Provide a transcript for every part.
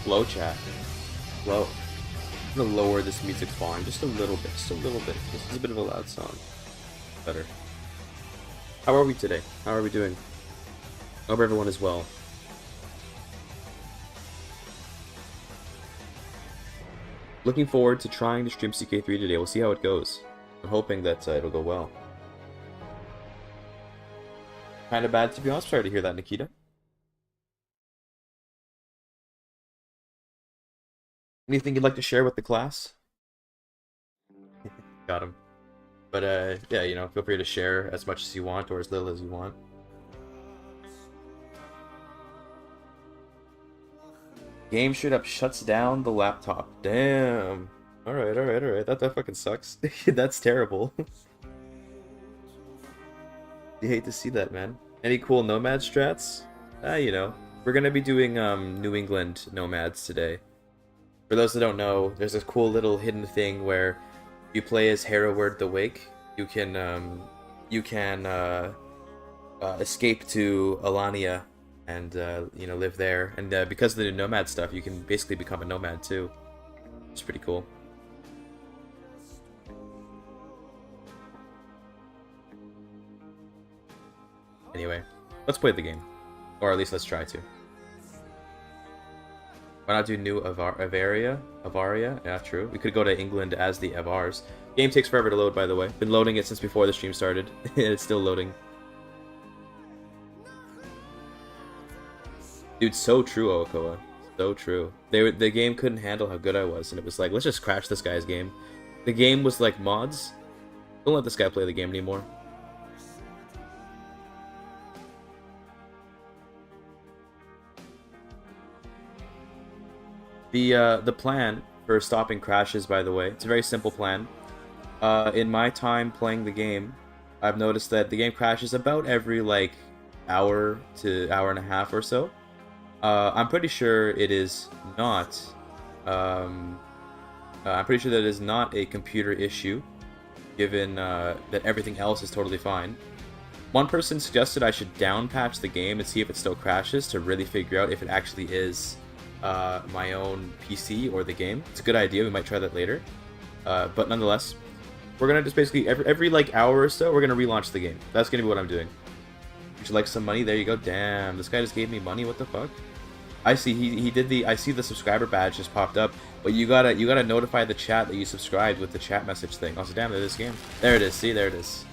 Slow chat. Slow. I'm gonna lower this music volume just a little bit. Just a little bit. This is a bit of a loud song. Better. How are we today? How are we doing? Hope everyone is well. Looking forward to trying to stream CK3 today. We'll see how it goes. I'm hoping that it'll go well. Kind of bad to be honest. Sorry to hear that, Nikita. Anything you'd like to share with the class? Got him. But yeah, you know, feel free to share as much as you want or as little as you want. Game straight up shuts down the laptop. Damn. Alright, alright, alright. That fucking sucks. That's terrible. You hate to see that, man. Any cool Nomad strats? You know. We're gonna be doing New England Nomads today. For those that don't know, there's this cool little hidden thing where you play as Hereward the Wake. You can escape to Alania and you know, live there. And because of the nomad stuff, you can basically become a nomad too. It's pretty cool. Anyway, let's play the game, or at least let's try to. Why not do New Avaria? Yeah, true. We could go to England as the Avars. Game takes forever to load, by the way. Been loading it since before the stream started. It's still loading. Dude, so true, Oakoa. So true. The game couldn't handle how good I was, and it was like, let's just crash this guy's game. The game was like, mods? Don't let this guy play the game anymore. The plan for stopping crashes, by the way, it's a very simple plan. In my time playing the game, I've noticed that the game crashes about every like hour to hour and a half or so. I'm pretty sure it is not. I'm pretty sure that it is not a computer issue, given that everything else is totally fine. One person suggested I should down patch the game and see if it still crashes to really figure out if it actually is my own PC or the game. It's a good idea. We might try that later. But nonetheless, we're gonna just basically every like hour or so, we're gonna relaunch the game. That's gonna be what I'm doing. Would you like some money? There you go. Damn, this guy just gave me money. What the fuck? I see. He did the. I see the subscriber badge just popped up. But you gotta notify the chat that you subscribed with the chat message thing. Also, damn, there's this game. There it is. See, there it is.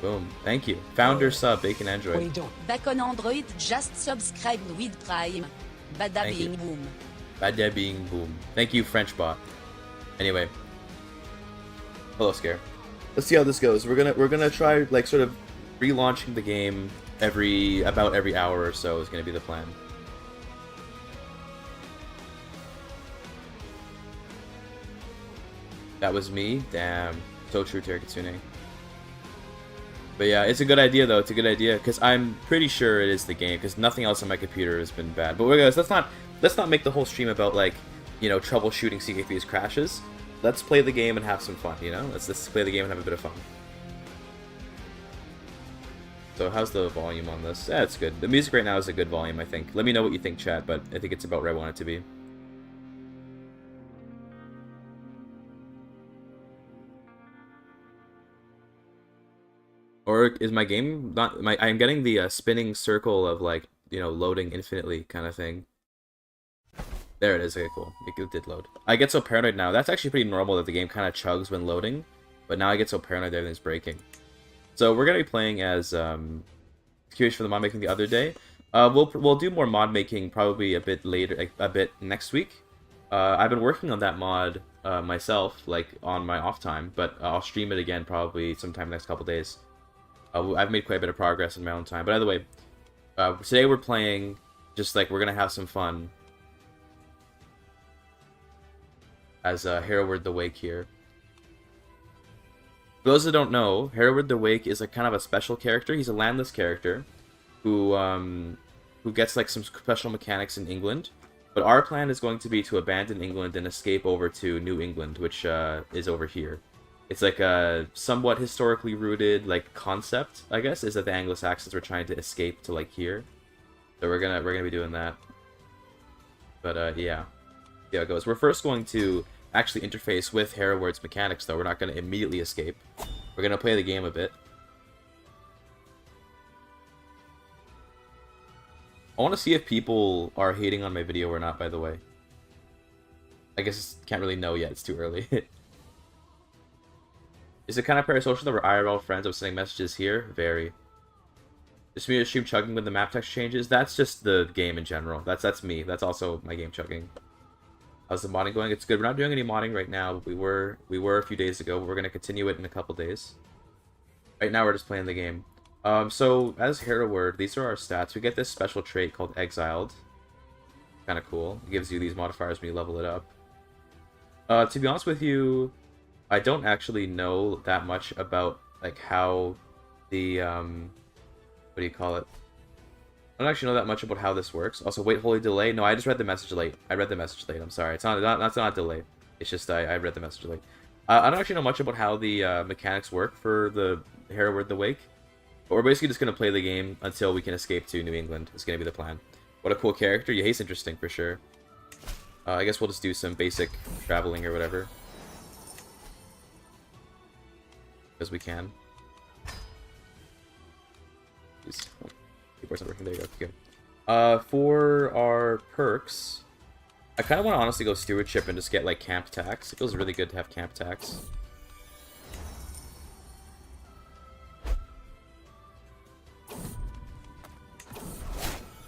Boom. Thank you. Founder sub, Bacon Android. Back on Android, just subscribe with Prime. Bada bing boom. Bada bing boom. Thank you, French bot. Anyway. Hello, Scare. Let's see how this goes. We're gonna try like sort of relaunching the game about every hour or so is gonna be the plan. That was me? Damn. So true, Terikitsune. But yeah, it's a good idea though. It's a good idea because I'm pretty sure it is the game because nothing else on my computer has been bad. But let's not make the whole stream about like, you know, troubleshooting CK3's crashes. Let's play the game and have some fun. You know, let's play the game and have a bit of fun. So how's the volume on this? Yeah, it's good. The music right now is a good volume, I think. Let me know what you think, chat. But I think it's about where I want it to be. Or is my game not I'm getting the spinning circle of like, you know, loading infinitely kind of thing. There it is. Okay, cool. It did load. I get so paranoid now. That's actually pretty normal that the game kind of chugs when loading, but now I get so paranoid that everything's breaking. So we're gonna be playing as curious for the mod making the other day. We'll do more mod making probably a bit later, a bit next week. I've been working on that mod myself, like on my off time, but I'll stream it again probably sometime next couple days. I've made quite a bit of progress in my own time. But either way, today we're playing, just like, we're going to have some fun as Hereward the Wake here. For those that don't know, Hereward the Wake is like kind of a special character. He's a landless character who gets like some special mechanics in England. But our plan is going to be to abandon England and escape over to New England, which is over here. It's like a somewhat historically rooted like concept, I guess, is that the Anglo-Saxons were trying to escape to like here. So we're gonna be doing that. But yeah. See how it goes. We're first going to actually interface with Hereward's mechanics, though. We're not going to immediately escape. We're going to play the game a bit. I want to see if people are hating on my video or not, by the way. I guess can't really know yet. It's too early. Is it kind of parasocial that we're IRL friends? I'm sending messages here? Very. Just me to stream chugging when the map text changes? That's just the game in general. That's me. That's also my game chugging. How's the modding going? It's good. We're not doing any modding right now. We were a few days ago, but we're going to continue it in a couple days. Right now, we're just playing the game. So, as Hereward, these are our stats. We get this special trait called Exiled. Kind of cool. It gives you these modifiers when you level it up. To be honest with you, I don't actually know that much about, like, how the, what do you call it? I don't actually know that much about how this works. Also, wait, holy delay? No, I just read the message late. I read the message late. I'm sorry. It's not a delay. It's just I read the message late. I don't actually know much about how the mechanics work for the Hereward the Wake. But we're basically just going to play the game until we can escape to New England. It's going to be the plan. What a cool character. Yeah, he's interesting for sure. I guess we'll just do some basic traveling or whatever. Because we can. Jeez. Oh, keyboard's not working. There you go. Good. For our perks, I kind of want to honestly go Stewardship and just get, like, Camp Tax. It feels really good to have Camp Tax.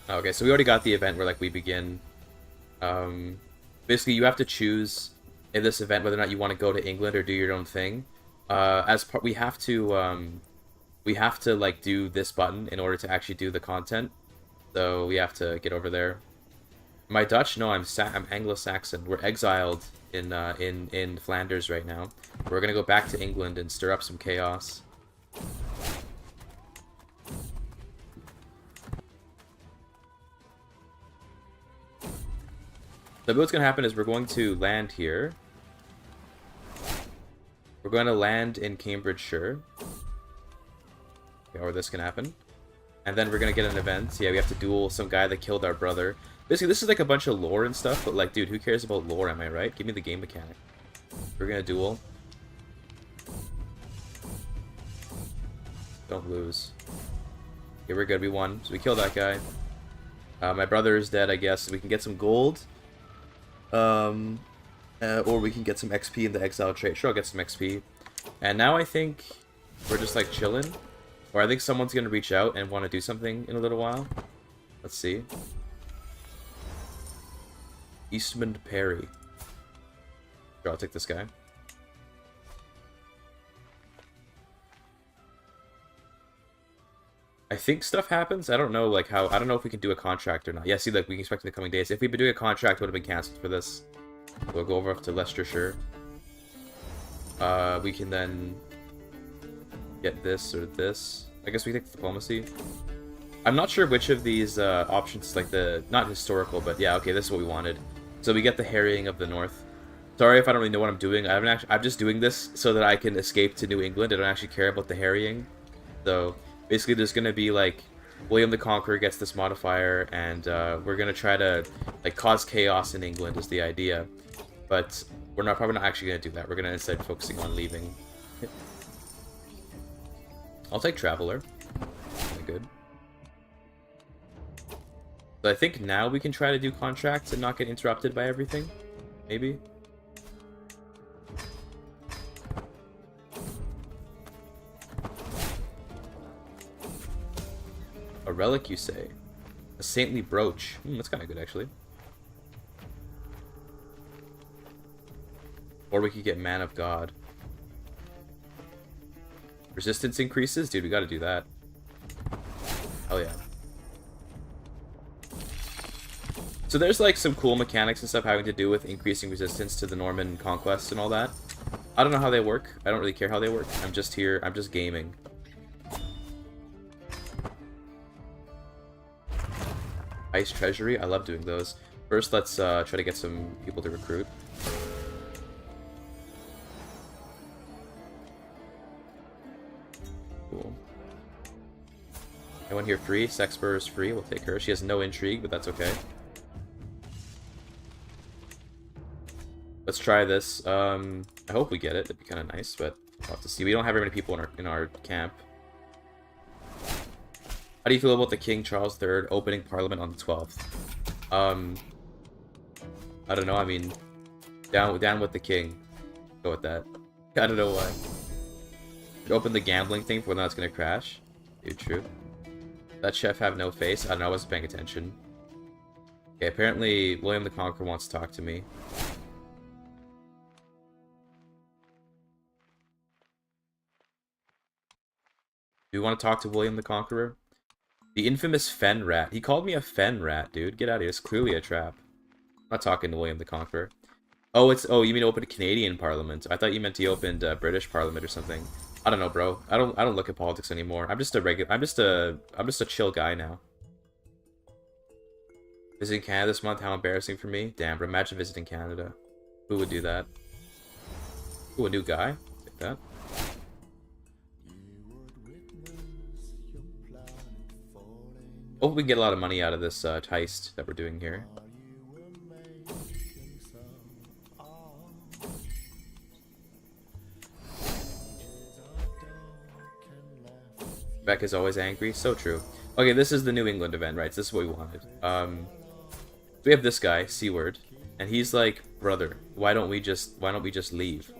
Okay, so we already got the event where, like, we begin. Basically, you have to choose in this event whether or not you want to go to England or do your own thing. As part, we have to like do this button in order to actually do the content. So we have to get over there. Am I Dutch? No, I'm Anglo-Saxon. We're exiled in Flanders right now. We're gonna go back to England and stir up some chaos. So what's going to happen is we're going to land here. We're going to land in Cambridgeshire. Okay, or this can happen. And then we're going to get an event. Yeah, we have to duel some guy that killed our brother. Basically, this is like a bunch of lore and stuff, but like, dude, who cares about lore, am I right? Give me the game mechanic. We're going to duel. Don't lose. Okay, we're good. We won. So we killed that guy. My brother is dead, I guess. We can get some gold. Or we can get some XP in the exile trait. Sure, I'll get some XP. And now I think we're just like chilling. Or I think someone's gonna reach out and want to do something in a little while. Let's see. Eastman Perry. Sure, I'll take this guy. I think stuff happens. I don't know, like, how... I don't know if we can do a contract or not. Yeah, see, like, we can expect in the coming days. If we'd been doing a contract, it would have been cancelled for this. We'll go over to Leicestershire. We can then get this or this. I guess we take diplomacy. I'm not sure which of these options, like the... Not historical, but yeah, okay, this is what we wanted. So we get the harrying of the north. Sorry if I don't really know what I'm doing. I'm just doing this so that I can escape to New England. I don't actually care about the harrying. So... Basically, there's going to be, like, William the Conqueror gets this modifier, and we're going to try to, like, cause chaos in England is the idea. But we're probably not actually going to do that. We're going to instead focusing on leaving. I'll take Traveler. Good. So I think now we can try to do contracts and not get interrupted by everything. Maybe. A relic, you say? A saintly brooch. That's kind of good, actually. Or we could get Man of God. Resistance increases? Dude, we gotta do that. Hell yeah. So there's, like, some cool mechanics and stuff having to do with increasing resistance to the Norman conquests and all that. I don't know how they work. I don't really care how they work. I'm just here. I'm just gaming. Ice Treasury, I love doing those. First, let's try to get some people to recruit. Cool. Anyone here free? Sexpur is free, we'll take her. She has no intrigue, but that's okay. Let's try this. I hope we get it. It'd be kind of nice, but we'll have to see. We don't have very many people in our camp. How do you feel about the King Charles III opening Parliament on the 12th? I don't know. I mean, down with the king. Go with that. I don't know why. Could open the gambling thing for when that's gonna crash. Dude, true. That chef have no face? I don't know. I wasn't paying attention. Okay, apparently William the Conqueror wants to talk to me. Do you want to talk to William the Conqueror? The infamous fen rat. He called me a fen rat, dude. Get out of here. It's clearly a trap. I'm not talking to William the Conqueror. Oh, you mean open Canadian Parliament? I thought you meant he opened British Parliament or something. I don't know, bro. I don't look at politics anymore. I'm just a chill guy now. Visiting Canada this month, how embarrassing for me. Damn, bro, imagine visiting Canada. Who would do that? Ooh, a new guy? Take that. Hope we can get a lot of money out of this heist that we're doing here. Beck is always angry. So true. Okay, this is the New England event, right? So this is what we wanted. We have this guy, C-word, and he's like, brother, why don't we just leave?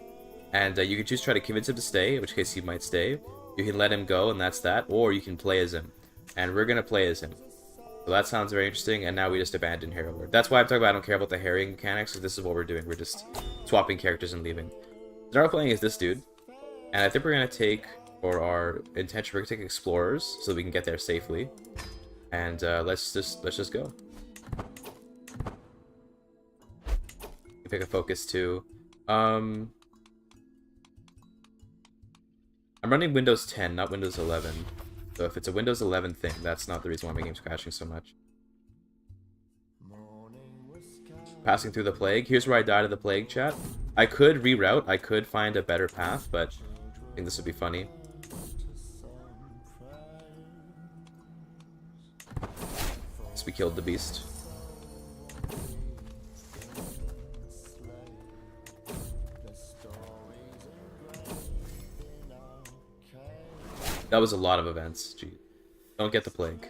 And you can choose to try to convince him to stay, in which case he might stay. You can let him go, and that's that, or you can play as him. And we're gonna play as him. So that sounds very interesting, and now we just abandon Hero Lord. That's why I'm talking about I don't care about the harrying mechanics, because this is what we're doing. We're just swapping characters and leaving. So now we're playing as this dude, and I think we're gonna take, for our intention, we're gonna take explorers, so that we can get there safely. And let's just go. You pick a focus too. I'm running Windows 10, not Windows 11. So if it's a Windows 11 thing, that's not the reason why my game's crashing so much. Passing through the plague. Here's where I died of the plague, chat. I could reroute. I could find a better path, but I think this would be funny. So we killed the beast. That was a lot of events. Gee. Don't get the plague.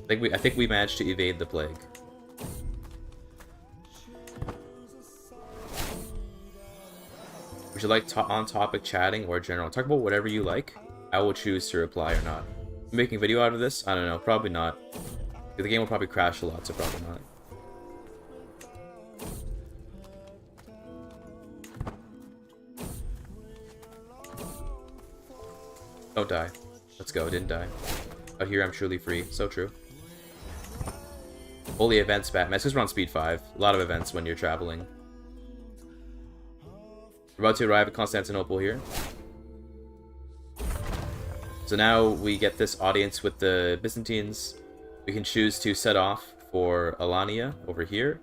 I think we managed to evade the plague. Would you like on-topic chatting or general? Talk about whatever you like. I will choose to reply or not. Making a video out of this? I don't know. Probably not. The game will probably crash a lot, so probably not. Don't die. Let's go. Didn't die. Out here I'm truly free. So true. Holy events, Batman. It's because we're on speed 5. A lot of events when you're traveling. We're about to arrive at Constantinople here. So now we get this audience with the Byzantines. We can choose to set off for Alania over here.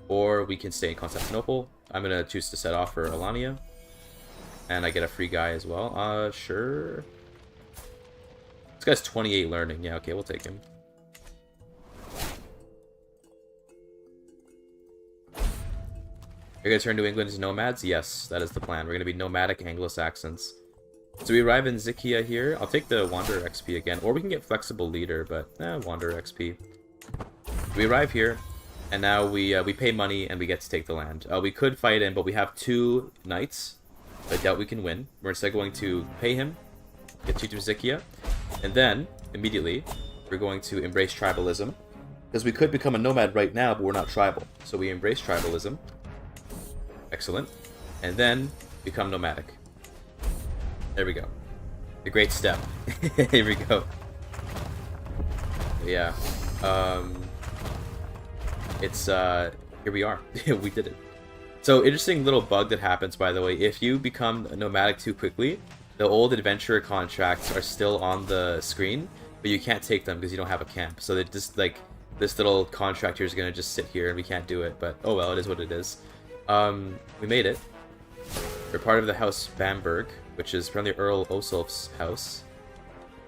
Or we can stay in Constantinople. I'm going to choose to set off for Alania. And I get a free guy as well. Sure. This guy's 28 learning. Yeah, okay, we'll take him. You're gonna turn New England into nomads? Yes, that is the plan. We're gonna be nomadic Anglo-Saxons. So we arrive in Zykia here. I'll take the Wanderer XP again, or we can get Flexible Leader, but Wanderer XP. We arrive here, and now we pay money and we get to take the land. We could fight him, but we have 2 knights. I doubt we can win. We're instead going to pay him, get to Zykia, and then immediately we're going to embrace tribalism, because we could become a nomad right now, but we're not tribal. So we embrace tribalism. Excellent. And then become nomadic. There we go. The great step. Here we go. Yeah. Here we are. We did it. So, interesting little bug that happens, by the way. If you become nomadic too quickly, the old adventurer contracts are still on the screen, but you can't take them because you don't have a camp. So, they just, like, this little contract here is going to just sit here and we can't do it. But, oh well, it is what it is. We made it. We're part of the House Bamberg, which is from the Earl Osulf's house.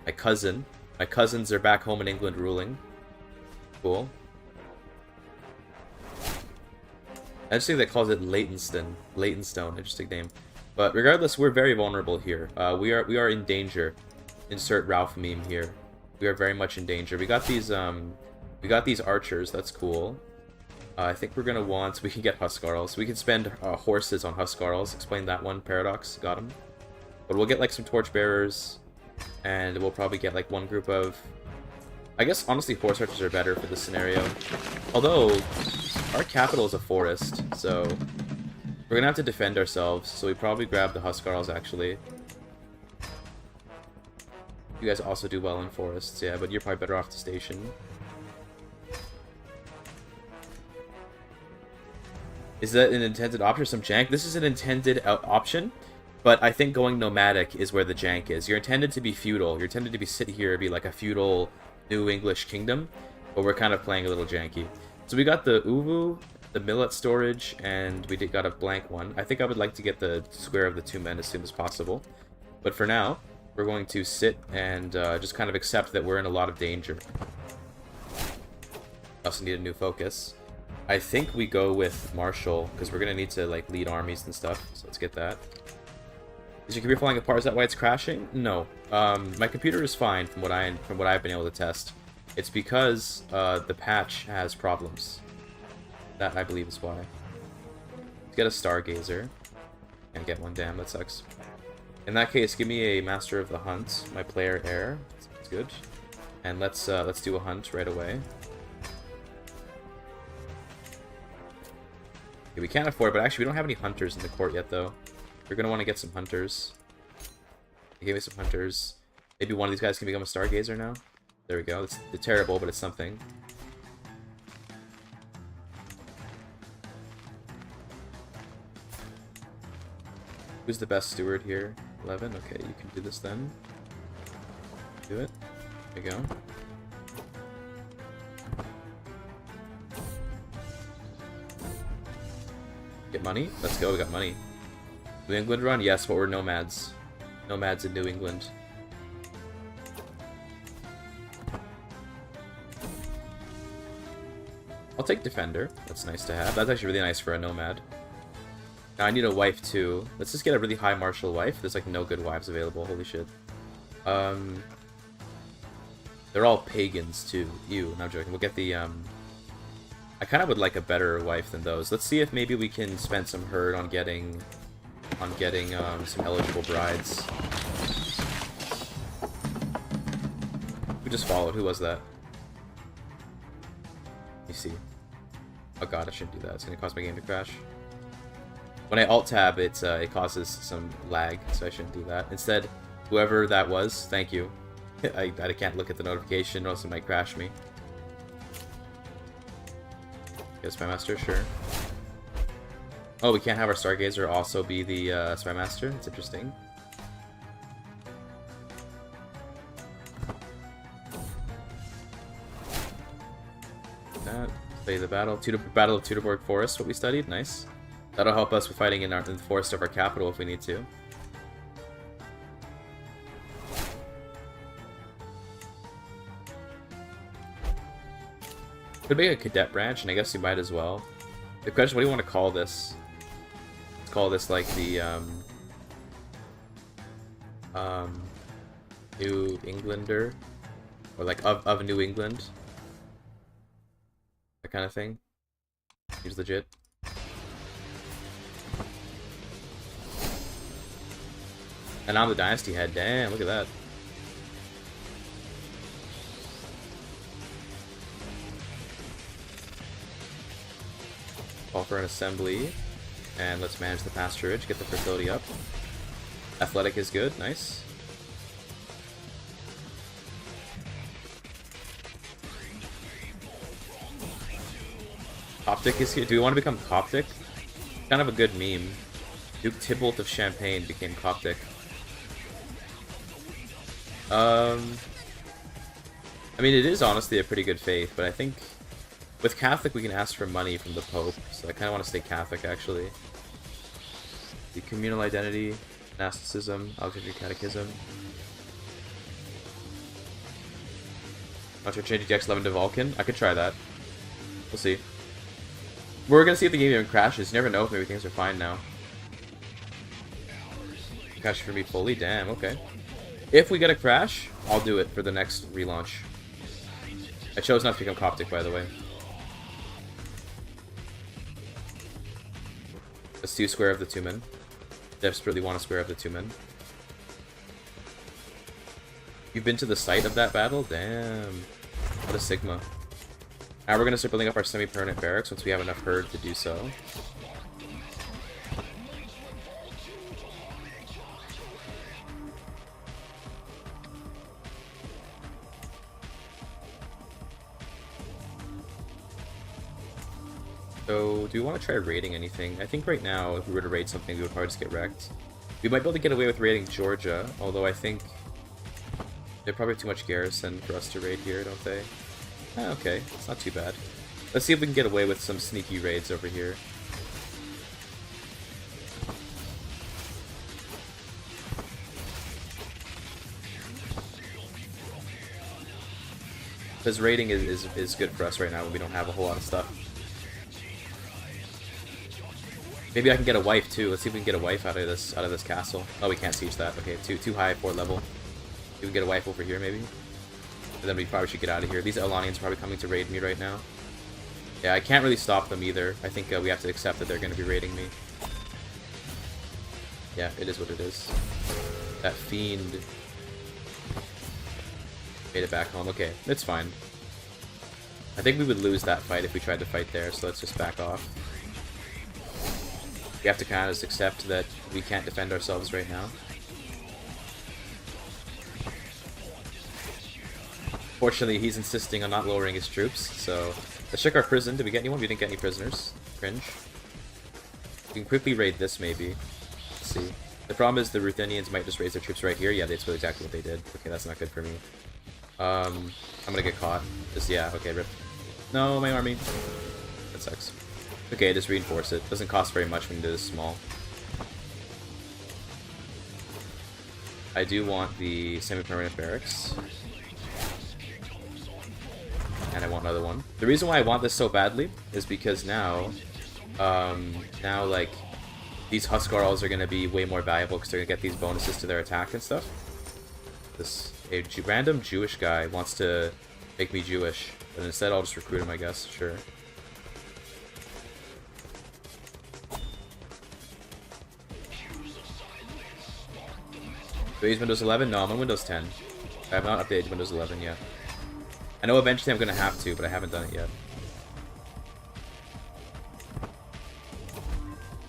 My cousins are back home in England ruling. Cool. I just think that calls it Leytonstone, interesting name. But regardless, we're very vulnerable here. We are in danger. Insert Ralph meme here. We are very much in danger. We got these archers. That's cool. I think we're gonna want. We can get Huskarls. We can spend horses on Huskarls. Explain that one. Paradox. Got him. But we'll get like some torchbearers, and we'll probably get like one group of. I guess honestly, horse archers are better for this scenario. Although our capital is a forest, so we're gonna have to defend ourselves. So we probably grab the Huskarls actually. You guys also do well in forests, yeah, but you're probably better off to station. Is that an intended option or some jank? This is an intended option, but I think going nomadic is where the jank is. You're intended to be feudal. You're intended to be sit here, be like a feudal New English kingdom, but we're kind of playing a little janky. So we got the Uvu, the millet storage, and we got a blank one. I think I would like to get the square of the 2 men as soon as possible. But for now, we're going to sit and just kind of accept that we're in a lot of danger. Also need a new focus. I think we go with Marshall, because we're going to need to like lead armies and stuff, so let's get that. Is your computer falling apart? Is that why it's crashing? No. My computer is fine from what I've been able to test. It's because the patch has problems. That, I believe, is why. Let's get a Stargazer. Can't get one, damn, that sucks. In that case, give me a Master of the Hunt, my player heir. That's good. And let's do a hunt right away. Okay, we can't afford it, but actually we don't have any hunters in the court yet, though. We're gonna want to get some hunters. Give me some hunters. Maybe one of these guys can become a Stargazer now. There we go. It's terrible, but it's something. Who's the best steward here? 11? Okay, you can do this then. Do it. There you go. Get money? Let's go, we got money. New England run? Yes, but we're nomads. Nomads in New England. I'll take Defender. That's nice to have. That's actually really nice for a nomad. Now I need a wife too. Let's just get a really high martial wife. There's like no good wives available. Holy shit. They're all pagans too. Ew, no, I'm joking. We'll get the I kind of would like a better wife than those. Let's see if maybe we can spend some herd on getting some eligible brides. Who just followed? Who was that? Let me see. Oh god, I shouldn't do that. It's gonna cause my game to crash. When I alt-tab, it causes some lag, so I shouldn't do that. Instead, whoever that was, thank you. I can't look at the notification, or else it might crash me. Get Spy Master, sure. Oh, we can't have our Stargazer also be the Spy Master? That's interesting. That. Play the battle. Battle of Teutoburg Forest, what we studied. Nice. That'll help us with fighting in the forest of our capital if we need to. Could make a cadet branch, and I guess you might as well. The question, what do you want to call this? Let's call this like the New Englander, or like of New England, that kind of thing. Seems legit. And now the Dynasty head. Damn, look at that. Call for an assembly. And let's manage the pasturage, get the fertility up. Athletic is good, nice. Coptic is here. Do we want to become Coptic? Kind of a good meme. Duke Tybalt of Champagne became Coptic. I mean, it is honestly a pretty good faith, but I think with Catholic we can ask for money from the Pope, so I kind of want to stay Catholic, actually. The communal identity, Gnosticism, Alexandrian Catechism. Want to change GX11 to Vulcan? I could try that. We'll see. We're gonna see if the game even crashes. You never know if maybe things are fine now. Crash for me fully? Damn, okay. If we get a crash, I'll do it for the next relaunch. I chose not to become Coptic, by the way. Let's do square of the 2 men. Desperately want a square of the 2 men. You've been to the site of that battle? Damn. What a Sigma. Now we're going to start building up our semi-permanent barracks once we have enough herd to do so. So, do we want to try raiding anything? I think right now, if we were to raid something, we would probably just get wrecked. We might be able to get away with raiding Georgia, although I think they probably have too much garrison for us to raid here, don't they? Ah, okay, it's not too bad. Let's see if we can get away with some sneaky raids over here. Because raiding is good for us right now when we don't have a whole lot of stuff. Maybe I can get a wife too. Let's see if we can get a wife out of this castle. Oh, we can't siege that. Okay, too high for level. We can get a wife over here maybe. And then we probably should get out of here. These Elanians are probably coming to raid me right now. Yeah, I can't really stop them either. I think we have to accept that they're going to be raiding me. Yeah, it is what it is. That fiend made it back home. Okay, it's fine. I think we would lose that fight if we tried to fight there, so let's just back off. We have to kind of just accept that we can't defend ourselves right now. Fortunately, he's insisting on not lowering his troops, so let's check our prison. Did we get anyone? We didn't get any prisoners. Cringe. We can quickly raid this, maybe. Let's see. The problem is the Ruthenians might just raise their troops right here. Yeah, that's exactly what they did. Okay, that's not good for me. I'm gonna get caught. Just, yeah, okay, rip. No, my army. That sucks. Okay, just reinforce it. Doesn't cost very much when it is small. I do want the semi-permanent barracks. And I want another one. The reason why I want this so badly is because now, like, these Huskarls are going to be way more valuable because they're going to get these bonuses to their attack and stuff. This random Jewish guy wants to make me Jewish, but instead I'll just recruit him, I guess. Sure. Do I use Windows 11? No, I'm on Windows 10. I have not updated Windows 11 yet. I know eventually I'm going to have to, but I haven't done it yet.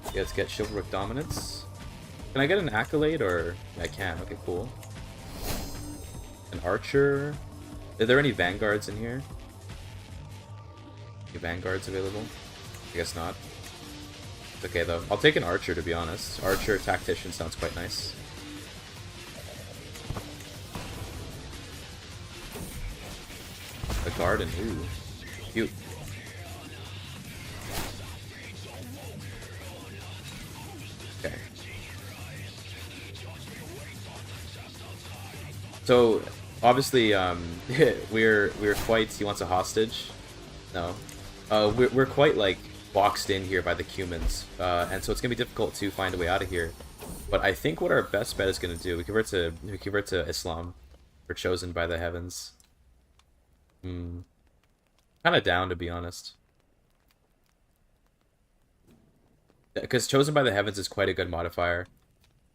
Yeah, let's get Chivalric Dominance. Can I get an Accolade, or... Yeah, I can. Okay, cool. An Archer. Are there any Vanguards in here? Any Vanguards available? I guess not. It's okay, though. I'll take an Archer, to be honest. Archer Tactician sounds quite nice. A garden, ooh. Cute. Okay. So, obviously, we're quite... He wants a hostage? No. We're quite, like, boxed in here by the Cumans. And so it's gonna be difficult to find a way out of here. But I think what our best bet is gonna do, we convert to Islam. We're chosen by the heavens. Kind of down, to be honest. Because chosen by the heavens is quite a good modifier.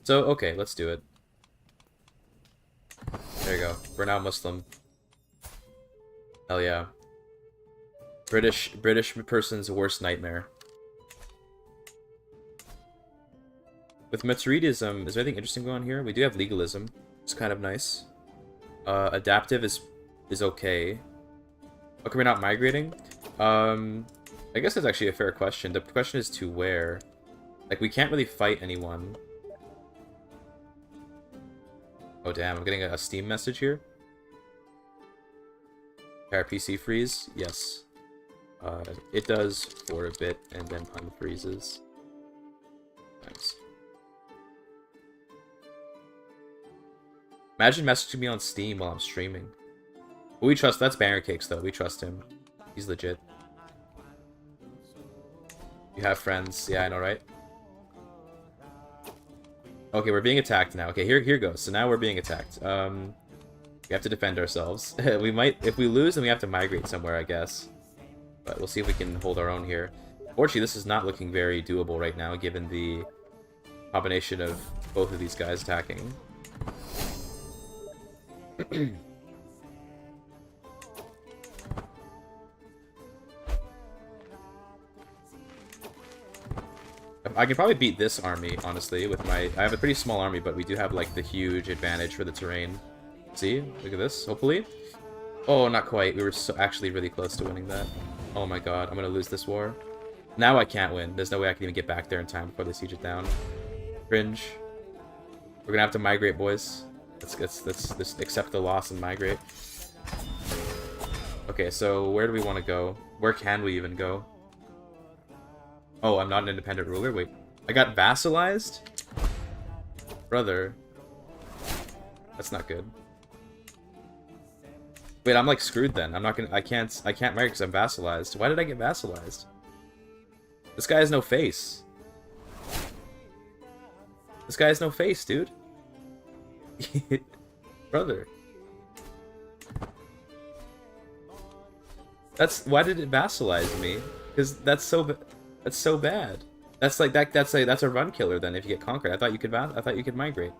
So, okay, let's do it. There you go. We're now Muslim. Hell yeah. British person's worst nightmare. With Maturidism, is there anything interesting going on here? We do have legalism. It's kind of nice. Adaptive is okay. Okay, we're not migrating? I guess that's actually a fair question. The question is to where? Like, we can't really fight anyone. Oh, damn. I'm getting a Steam message here. Our PC freeze? Yes. It does for a bit and then unfreezes. Nice. Imagine messaging me on Steam while I'm streaming. We trust... That's Banger Cakes, though. We trust him. He's legit. You have friends. Yeah, I know, right? Okay, we're being attacked now. Okay, here goes. So now we're being attacked. We have to defend ourselves. We might, if we lose, then we have to migrate somewhere, I guess. But we'll see if we can hold our own here. Fortunately, this is not looking very doable right now, given the combination of both of these guys attacking. I can probably beat this army, honestly, with my... I have a pretty small army, but we do have, like, the huge advantage for the terrain. See? Look at this, hopefully. Oh, not quite. We were actually really close to winning that. Oh my god, I'm gonna lose this war. Now I can't win. There's no way I can even get back there in time before they siege it down. Cringe. We're gonna have to migrate, boys. Let's accept the loss and migrate. Okay, so where do we want to go? Where can we even go? Oh, I'm not an independent ruler? Wait. I got vassalized? Brother. That's not good. Wait, I'm like screwed then. I'm not gonna... I can't marry because I'm vassalized. Why did I get vassalized? This guy has no face. This guy has no face, dude. Brother. That's... Why did it vassalize me? Because that's so bad. That's like that's a run killer then if you get conquered. I thought you could migrate.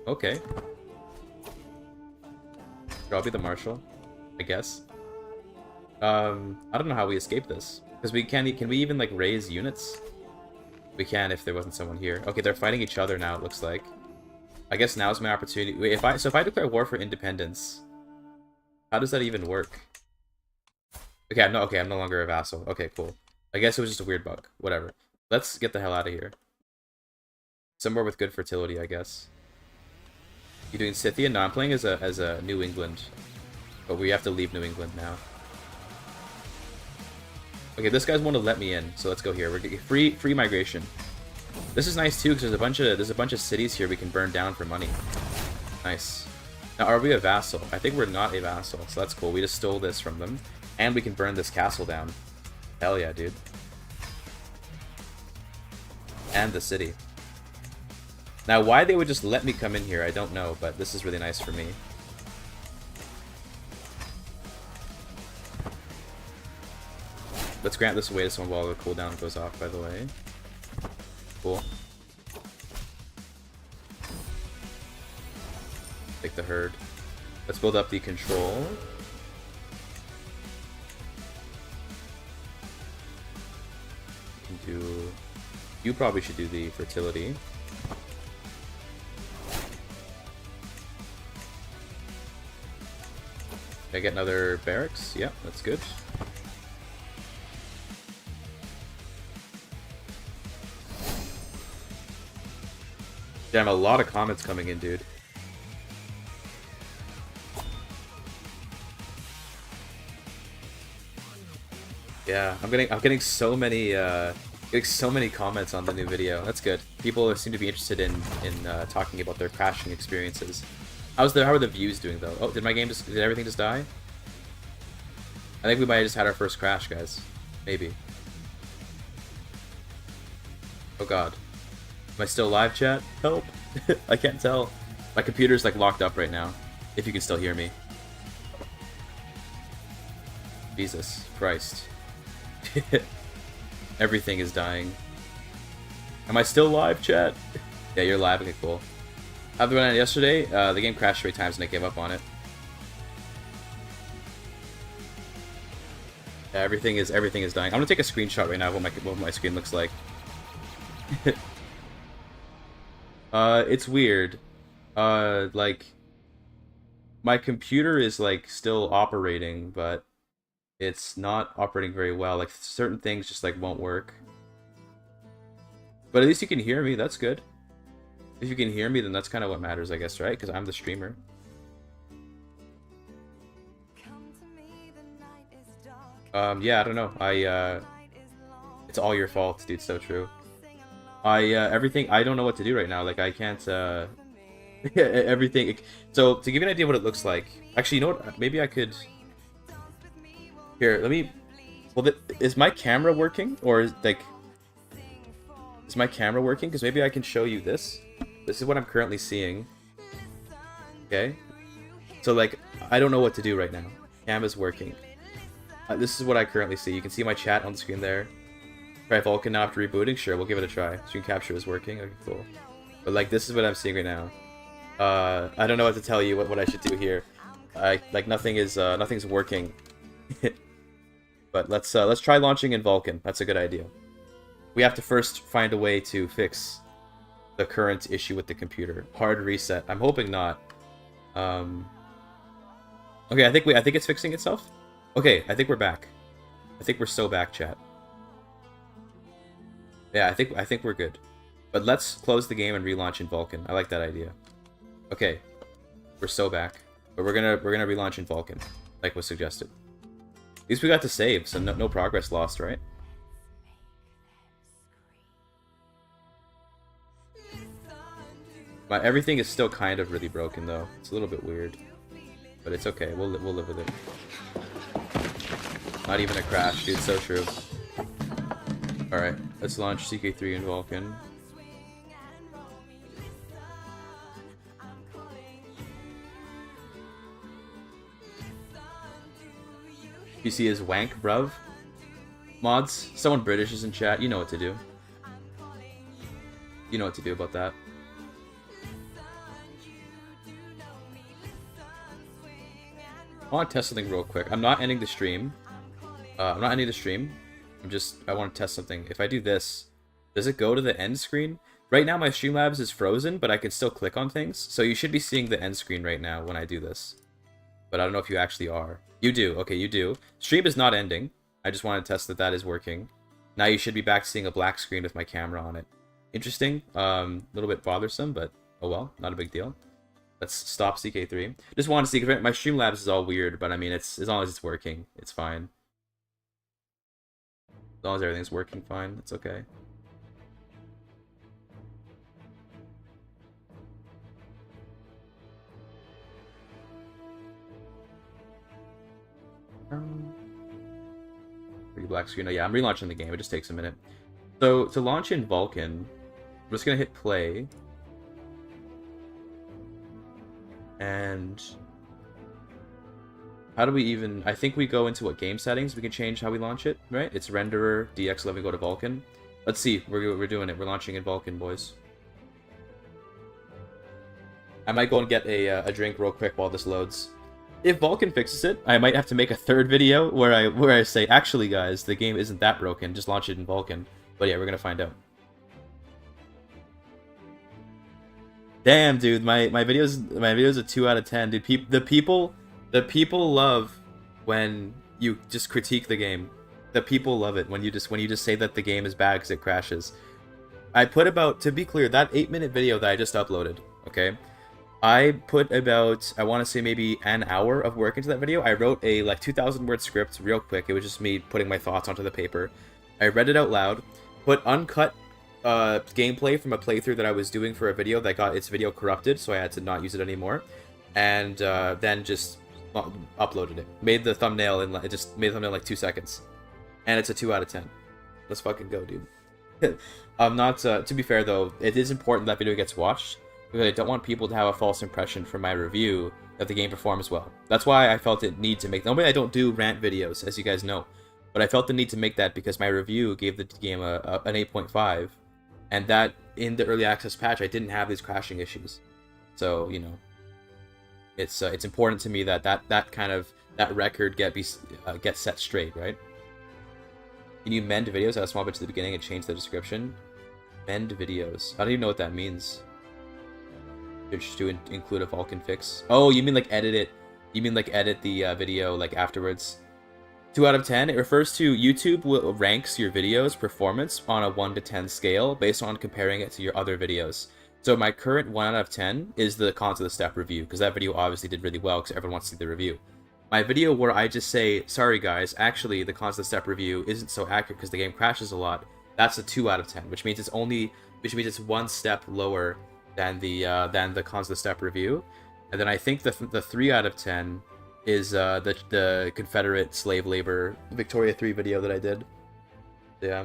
Okay. Sure, I'll be the marshal, I guess. I don't know how we escape this. Because we can we even like raise units? We can if there wasn't someone here. Okay, they're fighting each other now, it looks like. I guess now's my opportunity. Wait, if I declare war for independence, how does that even work? Okay, I'm no longer a vassal. Okay, cool. I guess it was just a weird bug. Whatever. Let's get the hell out of here. Somewhere with good fertility, I guess. You doing Scythia? No, I'm playing as a New England. But we have to leave New England now. Okay, this guy's want to let me in, so let's go here. We're getting free migration. This is nice too, because there's a bunch of cities here we can burn down for money. Nice. Now, are we a vassal? I think we're not a vassal, so that's cool. We just stole this from them, and we can burn this castle down. Hell yeah, dude. And the city. Now, why they would just let me come in here, I don't know, but this is really nice for me. Let's grant this away to someone while the cooldown goes off, by the way. Cool. Take the herd. Let's build up the control. You probably should do the fertility. Can I get another barracks? Yeah, that's good. Damn, a lot of comments coming in, dude. Yeah, I'm getting so many comments on the new video. That's good. People seem to be interested in talking about their crashing experiences. How are the views doing though? Oh, did everything just die? I think we might have just had our first crash, guys. Maybe. Oh god. Am I still live, chat? Help! I can't tell. My computer's like locked up right now. If you can still hear me. Jesus Christ. Everything is dying. Am I still live, chat? Yeah, you're live. Okay, cool. How'd it go yesterday? The game crashed 3 times and I gave up on it. Yeah, everything is dying. I'm gonna take a screenshot right now of what my screen looks like. It's weird. Like my computer is like still operating, but it's not operating very well. Like certain things just like won't work. But at least you can hear me. That's good. If you can hear me, then that's kind of what matters, I guess, right? Because I'm the streamer. Yeah, I don't know. It's all your fault, dude. So true. Everything. I don't know what to do right now. Like I can't. Everything. So to give you an idea what it looks like. Actually, you know what? Maybe I could. Here, let me Well, is my camera working? Or is, like... Is my camera working? Because maybe I can show you this. This is what I'm currently seeing. Okay? So, like, I don't know what to do right now. Cam is working. This is what I currently see. You can see my chat on the screen there. Try Vulcan now after rebooting? Sure, we'll give it a try. Screen capture is working. Okay, cool. But, like, this is what I'm seeing right now. I don't know what to tell you what I should do here. Like, nothing's working. But let's try launching in Vulcan. That's a good idea. We have to first find a way to fix the current issue with the computer. Hard reset. I'm hoping not. Okay, I think it's fixing itself. Okay, I think we're back. I think we're so back, chat. Yeah, I think we're good. But let's close the game and relaunch in Vulcan. I like that idea. Okay, we're so back. But we're gonna relaunch in Vulcan, like was suggested. At least we got to save, so no progress lost, right? Everything is still kind of really broken though. It's a little bit weird, but it's okay. We'll live with it. Not even a crash, dude. So true. All right, let's launch CK3 in Vulcan. PC is wank, bruv. Mods, someone British is in chat. You know what to do. You know what to do about that. I want to test something real quick. I'm not ending the stream. I want to test something. If I do this, does it go to the end screen? Right now my Streamlabs is frozen, but I can still click on things. So you should be seeing the end screen right now when I do this. But I don't know if you actually are. You do. Okay, you do. Stream is not ending. I just want to test that is working. Now you should be back seeing a black screen with my camera on it. Interesting. A little bit bothersome, but oh well, not a big deal. Let's stop CK3. Just want to see, because my Streamlabs is all weird, but I mean, it's as long as it's working, it's fine. As long as everything's working fine, it's okay. Pretty black screen. Oh yeah, I'm relaunching the game. It just takes a minute. So to launch in Vulcan, I'm just gonna hit play. And how do we even... I think we go into what game settings. We can change how we launch it, right? It's renderer, DX11, go to Vulcan. Let's see. We're doing it. We're launching in Vulcan, boys. I might go and get a drink real quick while this loads. If Vulcan fixes it, I might have to make a third video where I say, actually, guys, the game isn't that broken. Just launch it in Vulcan. But yeah, we're gonna find out. Damn, dude, my videos a 2 out of 10, dude. The people love when you just critique the game. The people love it when you just say that the game is bad because it crashes. I put about, to be clear, that 8-minute video that I just uploaded, okay? I put about, I want to say maybe an hour of work into that video. I wrote a like 2,000 word script real quick. It was just me putting my thoughts onto the paper. I read it out loud, put uncut gameplay from a playthrough that I was doing for a video that got its video corrupted, so I had to not use it anymore, and then just uploaded it. Made the thumbnail in like 2 seconds, and it's a 2 out of 10. Let's fucking go, dude. I'm not. To be fair though, it is important that video gets watched because I don't want people to have a false impression from my review that the game performs well. That's why I felt it need to make. Normally I don't do rant videos, as you guys know, but I felt the need to make that because my review gave the game an 8.5. And that, in the early access patch, I didn't have these crashing issues. So, you know, it's important to me that that record get set straight, right? Can you mend videos? Add a small bit to the beginning and change the description. Mend videos. I don't even know what that means. Just to include a Vulcan fix. Oh, you mean like edit it? You mean like edit the video like afterwards? 2 out of 10, it refers to YouTube ranks your video's performance on a 1 to 10 scale based on comparing it to your other videos. So my current 1 out of 10 is the Cons of the Step review, because that video obviously did really well because everyone wants to see the review. My video where I just say, sorry guys, actually the Cons of the Step review isn't so accurate because the game crashes a lot, that's a 2 out of 10, which means it's 1 step lower than the Cons of the Step review. And then I think the 3 out of 10 is the Confederate slave labor Victoria 3 video that I did. Yeah.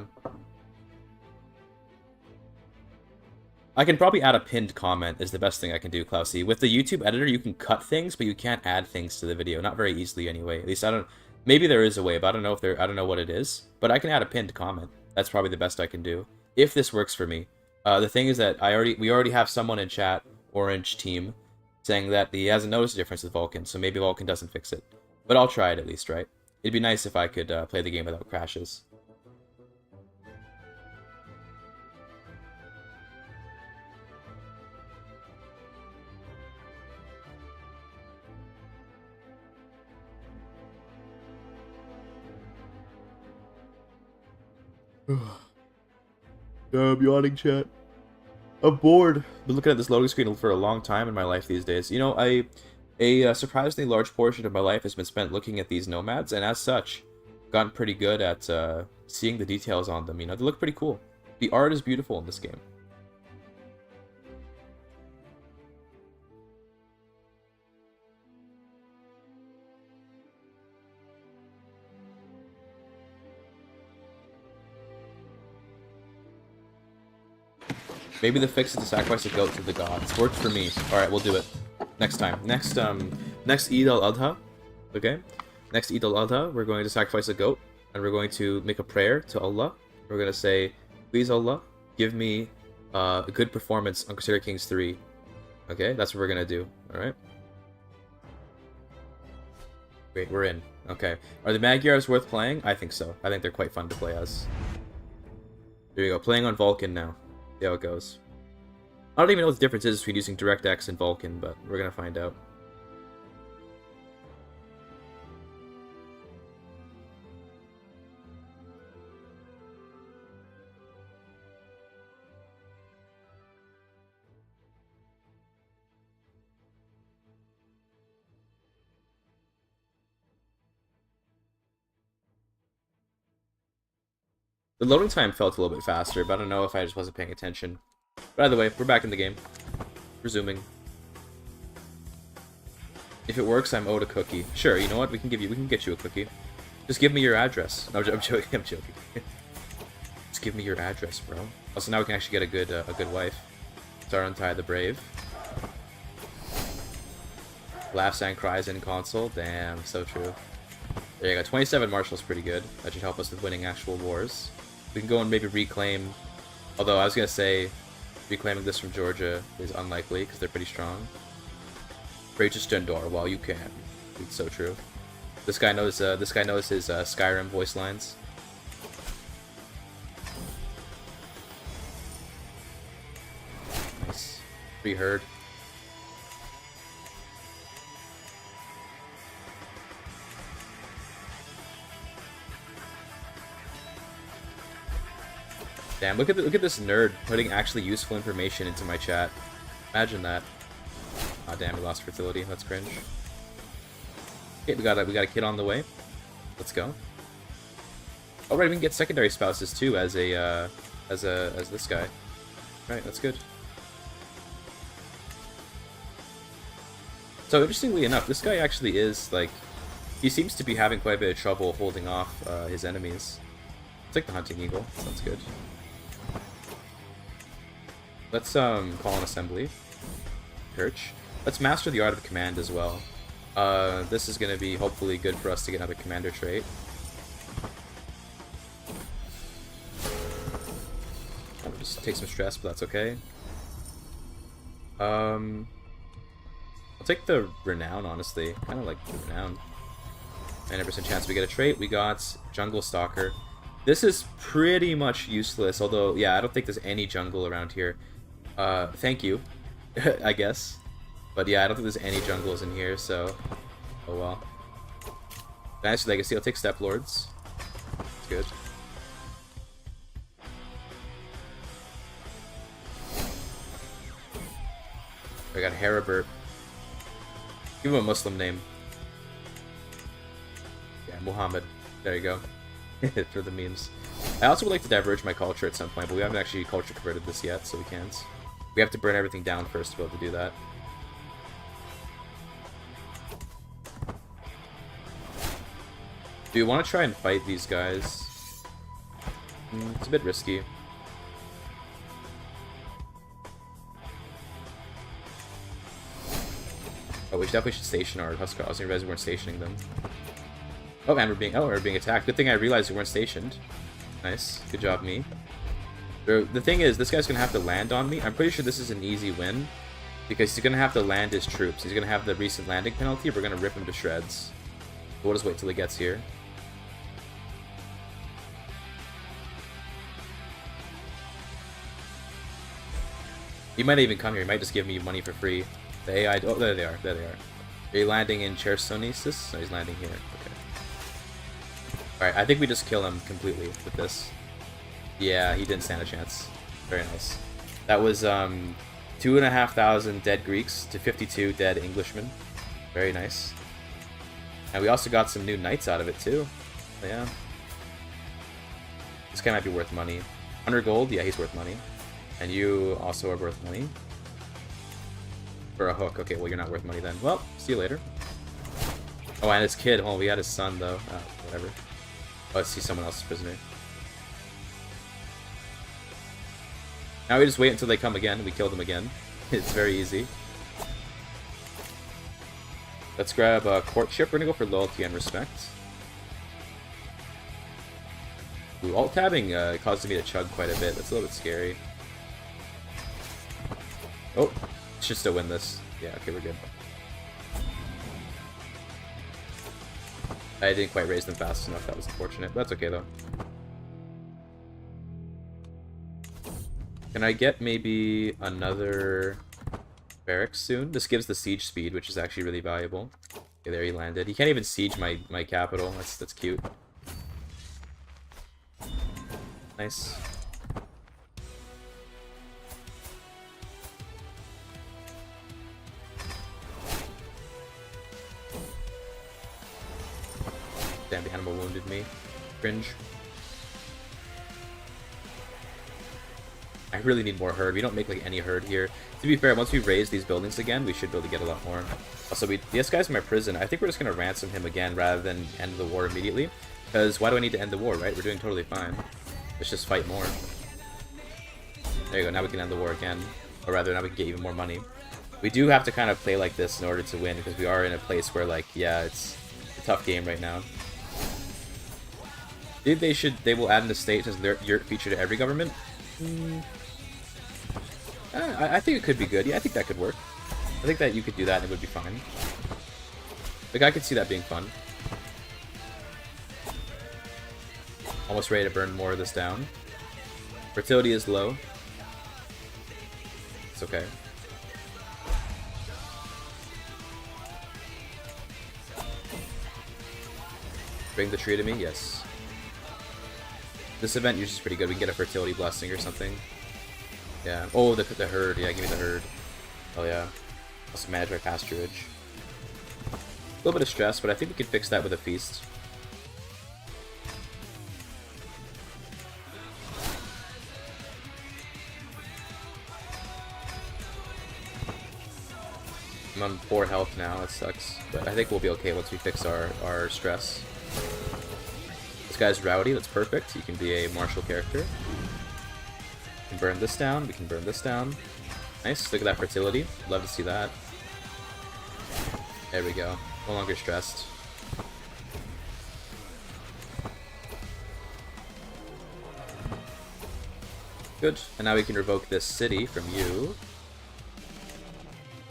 I can probably add a pinned comment is the best thing I can do, Klausy. With the YouTube editor, you can cut things, but you can't add things to the video. Not very easily, anyway. At least I don't. Maybe there is a way, but I don't know if there. I don't know what it is. But I can add a pinned comment. That's probably the best I can do if this works for me. The thing is that we already have someone in chat, Orange Team, saying that he hasn't noticed a difference with Vulkan, so maybe Vulkan doesn't fix it. But I'll try it at least, right? It'd be nice if I could play the game without crashes. I'm yawning, chat. I'm bored. Been looking at this loading screen for a long time in my life these days. You know, a surprisingly large portion of my life has been spent looking at these nomads, and as such, gotten pretty good at seeing the details on them. You know, they look pretty cool. The art is beautiful in this game. Maybe the fix is to sacrifice a goat to the gods. Worked for me. Alright, we'll do it. Next time. Next Eid al-Adha. Okay? Next Eid al-Adha, we're going to sacrifice a goat. And we're going to make a prayer to Allah. We're going to say, please Allah, give me a good performance on Crusader Kings 3. Okay? That's what we're going to do. Alright? Great, we're in. Okay. Are the Magyars worth playing? I think so. I think they're quite fun to play as. There you go. Playing on Vulkan now. See how it goes. I don't even know what the difference is between using DirectX and Vulkan, but we're gonna find out. The loading time felt a little bit faster, but I don't know if I just wasn't paying attention. But either way, we're back in the game. Resuming. If it works, I'm owed a cookie. Sure, you know what? We can get you a cookie. Just give me your address. No, I'm joking. I'm joking. Just give me your address, bro. Also, now we can actually get a good wife. Zarantai the Brave. Laughs and cries in console. Damn, so true. There you go. 27 martial's pretty good. That should help us with winning actual wars. We can go and maybe reclaim... Although, I was going to say, reclaiming this from Georgia is unlikely, because they're pretty strong. Pray to Stendor while you can. It's so true. This guy knows his Skyrim voice lines. Nice. Free herd. Damn, look at this nerd putting actually useful information into my chat. Imagine that. Aw, oh, damn, we lost fertility. That's cringe. Okay, we got a kid on the way. Let's go. Oh right, we can get secondary spouses too as this guy. Right, that's good. So interestingly enough, this guy actually is like, he seems to be having quite a bit of trouble holding off his enemies. It's like the hunting eagle. Sounds good. Let's call an assembly. Church. Let's master the art of command as well. This is gonna be hopefully good for us to get another commander trait. I'll just take some stress, but that's okay. I'll take the renown, honestly. Kind of like the renown. 90% chance we get a trait. We got jungle stalker. This is pretty much useless, although yeah, I don't think there's any jungle around here. Thank you, I guess. But yeah, I don't think there's any jungles in here, so... Oh well. Nice legacy, I'll take Step Lords. It's good. I got Haribert. Give him a Muslim name. Yeah, Muhammad. There you go. For the memes. I also would like to diverge my culture at some point, but we haven't actually culture converted this yet, so we can't. We have to burn everything down first to be able to do that. Do you want to try and fight these guys? It's a bit risky. Oh, we definitely should station our Huskar. I didn't realize we weren't stationing them. Oh, and we're being attacked. Good thing I realized we weren't stationed. Nice. Good job, me. The thing is, this guy's going to have to land on me. I'm pretty sure this is an easy win, because he's going to have to land his troops. He's going to have the recent landing penalty. We're going to rip him to shreds. We'll just wait till he gets here. He might even come here. He might just give me money for free. The AI... Oh, there they are. There they are. Are you landing in Chersonesus? No, he's landing here. Okay. Alright, I think we just kill him completely with this. Yeah, he didn't stand a chance. Very nice. That was 2,500 dead Greeks to 52 dead Englishmen. Very nice. And we also got some new knights out of it too. So yeah. This guy might be worth money. 100 gold? Yeah, he's worth money. And you also are worth money. For a hook. Okay, well, you're not worth money then. Well, see you later. Oh, and his kid. Oh, we had his son, though. Oh, whatever. Oh, let's see someone else's prisoner. Now we just wait until they come again. We kill them again. It's very easy. Let's grab a courtship. We're gonna go for loyalty and respect. Ooh, alt-tabbing causes me to chug quite a bit. That's a little bit scary. Oh, should still win this. Yeah, okay, we're good. I didn't quite raise them fast enough. That was unfortunate. That's okay, though. Can I get maybe another barracks soon? This gives the siege speed, which is actually really valuable. Okay, there he landed. He can't even siege my capital. That's cute. Nice. Damn, the animal wounded me. Cringe. I really need more herd. We don't make like any herd here. To be fair, once we raise these buildings again, we should be able to get a lot more. Also, this guy's in my prison. I think we're just going to ransom him again rather than end the war immediately. Because why do I need to end the war, right? We're doing totally fine. Let's just fight more. There you go. Now we can end the war again. Or rather, now we can get even more money. We do have to kind of play like this in order to win, because we are in a place where, like, yeah, it's a tough game right now. Dude, they will add in the state as their yurt feature to every government. I think it could be good. Yeah, I think that could work. I think that you could do that and it would be fine. Like, I could see that being fun. Almost ready to burn more of this down. Fertility is low. It's okay. Bring the tree to me? Yes. This event usually is pretty good. We can get a fertility blessing or something. Yeah. Oh, the herd. Yeah, give me the herd. Oh, yeah. Also manage my pasturage. A little bit of stress, but I think we can fix that with a feast. I'm on 4 health now. That sucks. But I think we'll be okay once we fix our stress. This guy's rowdy. That's perfect. He can be a martial character. We can burn this down. We can burn this down. Nice. Look at that fertility. Love to see that. There we go. No longer stressed. Good. And now we can revoke this city from you.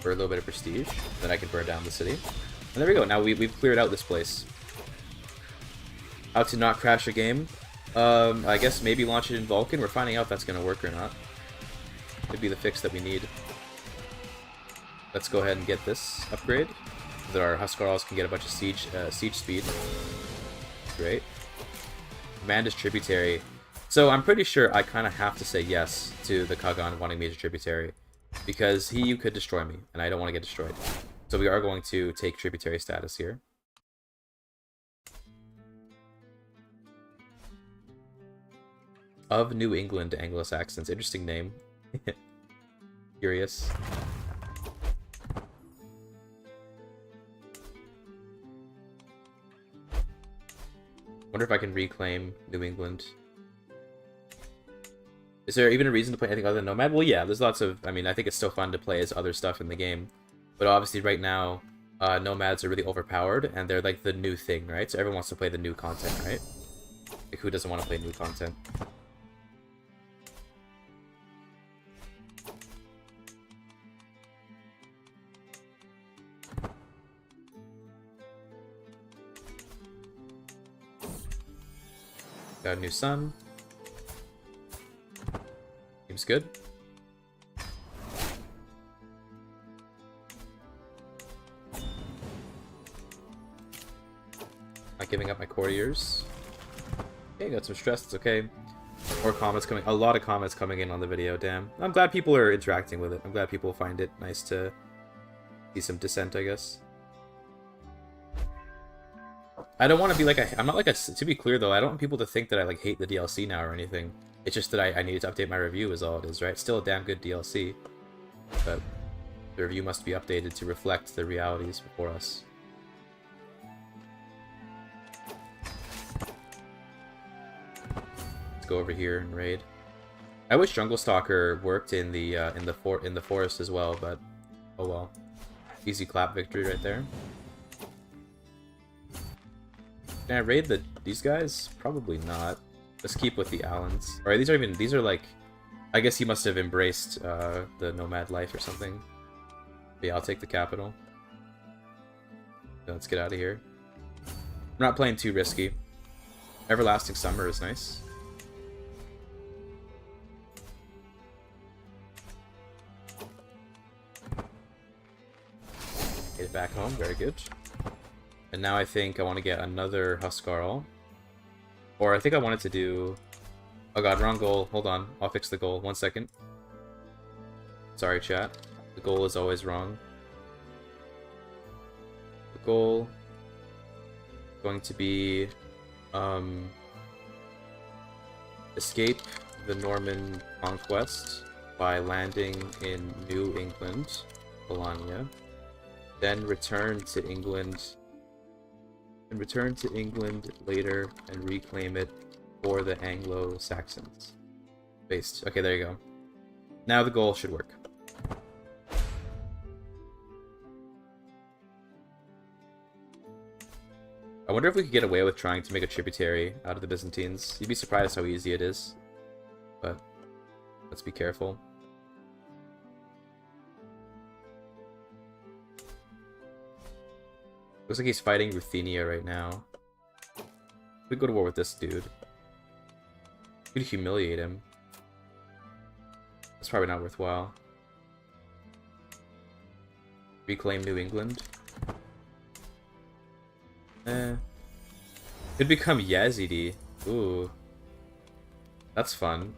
For a little bit of prestige. Then I can burn down the city. And there we go. Now we've cleared out this place. How to not crash a game? I guess maybe launch it in Vulcan. We're finding out if that's going to work or not. Could be the fix that we need. Let's go ahead and get this upgrade. So that our Huskarls can get a bunch of siege speed. Great. Command is tributary. So I'm pretty sure I kind of have to say yes to the Kagan wanting me to tributary. Because he could destroy me, and I don't want to get destroyed. So we are going to take tributary status here. Of New England Anglo-Saxons. Interesting name. Curious. Wonder if I can reclaim New England. Is there even a reason to play anything other than Nomad? Well, yeah, there's lots of... I mean, I think it's still fun to play as other stuff in the game. But obviously, right now, Nomads are really overpowered, and they're like the new thing, right? So everyone wants to play the new content, right? Like, who doesn't want to play new content? Got a new sun. Seems good. Not giving up my courtiers. Okay, got some stress, it's okay. More comments coming, a lot of comments coming in on the video, damn. I'm glad people are interacting with it. I'm glad people find it nice to see some dissent, I guess. I don't want to be like I'm not like a, to be clear though, I don't want people to think that I like hate the DLC now or anything. It's just that I needed to update my review is all it is, right? It's still a damn good DLC. But the review must be updated to reflect the realities before us. Let's go over here and raid. I wish Jungle Stalker worked in the forest as well, but oh well. Easy clap victory right there. Can I raid these guys? Probably not. Let's keep with the Allens. Alright, these are like... I guess he must have embraced the nomad life or something. But yeah, I'll take the capital. Let's get out of here. I'm not playing too risky. Everlasting Summer is nice. Get it back home, very good. And now I think I want to get another Huskarl. Or I think I wanted to do... Oh god, wrong goal. Hold on. I'll fix the goal. 1 second. Sorry, chat. The goal is always wrong. The goal... is going to be... escape the Norman conquest by landing in New England, Bologna. Then return to England... and return to England later and reclaim it for the Anglo-Saxons. Based. Okay, there you go. Now the goal should work. I wonder if we could get away with trying to make a tributary out of the Byzantines. You'd be surprised how easy it is. But let's be careful. Looks like he's fighting Ruthenia right now. We go to war with this dude. We could humiliate him. That's probably not worthwhile. Reclaim New England. Could become Yazidi. Ooh. That's fun.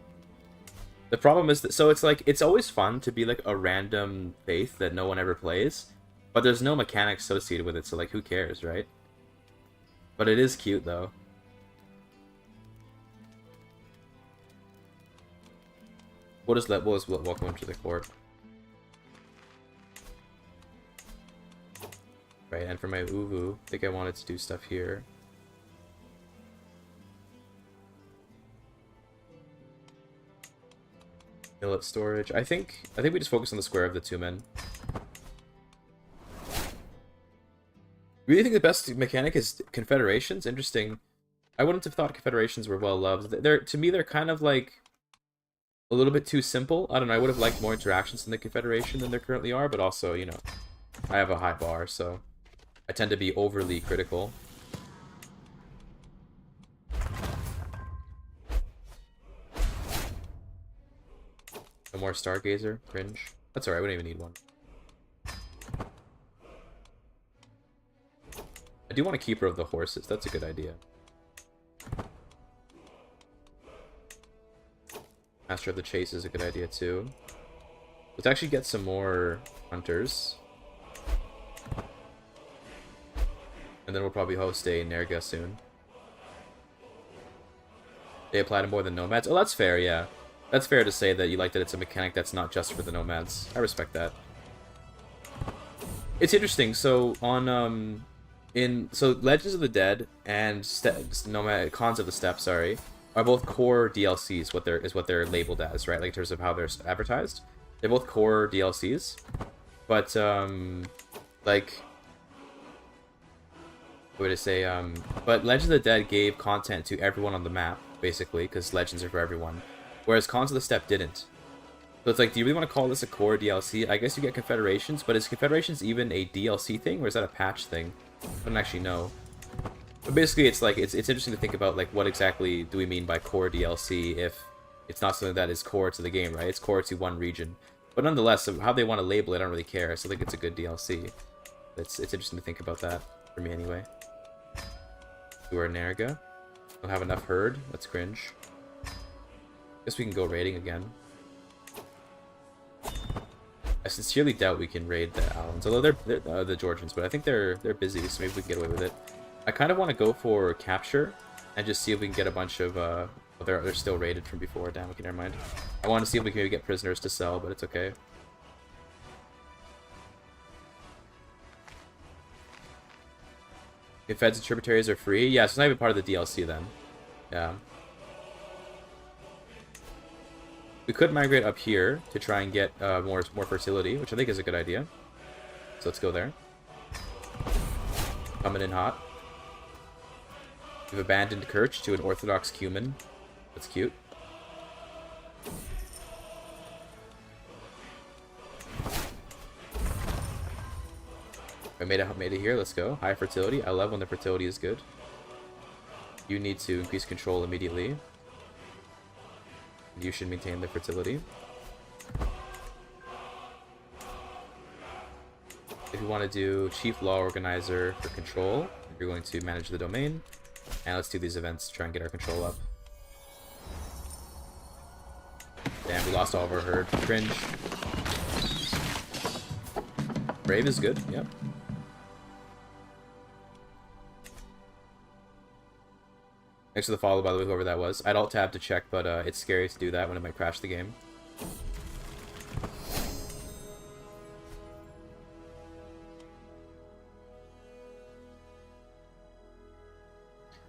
The problem is that, so it's like, it's always fun to be like a random faith that no one ever plays. But there's no mechanics associated with it, so like, who cares, right? But it is cute, though. We'll just welcome him to the court. Right, and for my Uvu, I think I wanted to do stuff here. Millet storage. I think we just focus on the square of the 2 men. Really think the best mechanic is Confederations? Interesting. I wouldn't have thought Confederations were well loved. To me, they're kind of like a little bit too simple. I don't know, I would have liked more interactions in the Confederation than there currently are, but also, you know, I have a high bar, so I tend to be overly critical. No more Stargazer? Cringe. That's alright, we don't even need one. I do want a Keeper of the Horses, that's a good idea. Master of the Chase is a good idea too. Let's actually get some more hunters. And then we'll probably host a Nerga soon. They apply to more than nomads? Oh, that's fair, yeah. That's fair to say that you like that it's a mechanic that's not just for the nomads. I respect that. It's interesting, so on, So Legends of the Dead and Cons of the Steppe, sorry, are both core DLCs. What they're labeled as, right? Like in terms of how they're advertised, they're both core DLCs. But like, what would I say? But Legends of the Dead gave content to everyone on the map, basically, because Legends are for everyone, whereas Cons of the Steppe didn't. So it's like, do you really want to call this a core DLC? I guess you get Confederations, but is Confederations even a DLC thing, or is that a patch thing? I don't actually know. But basically, it's like, it's interesting to think about, like, what exactly do we mean by core DLC if it's not something that is core to the game, right? It's core to one region. But nonetheless, how they want to label it, I don't really care. I still think it's a good DLC. It's interesting to think about that, for me anyway. We are Nerga. Don't have enough herd. That's cringe. Guess we can go raiding again. I sincerely doubt we can raid the Alans, although they're the Georgians, but I think they're busy, so maybe we can get away with it. I kind of want to go for capture and just see if we can get a bunch of oh, they're still raided from before. Damn, okay, never mind. I want to see if we can maybe get prisoners to sell, but it's okay. If feds and tributaries are free, yeah, so it's not even part of the DLC then. Yeah. We could migrate up here to try and get more fertility, which I think is a good idea. So let's go there. Coming in hot. We've abandoned Kerch to an Orthodox Cuman. That's cute. I made it here. Let's go. High fertility. I love when the fertility is good. You need to increase control immediately. You should maintain the fertility. If you want to do Chief Law Organizer for control, you're going to manage the domain. And let's do these events to try and get our control up. Damn, we lost all of our herd. Cringe. Brave is good, yep. Thanks for the follow, by the way, whoever that was. I'd alt-tab to check, but it's scary to do that when it might crash the game.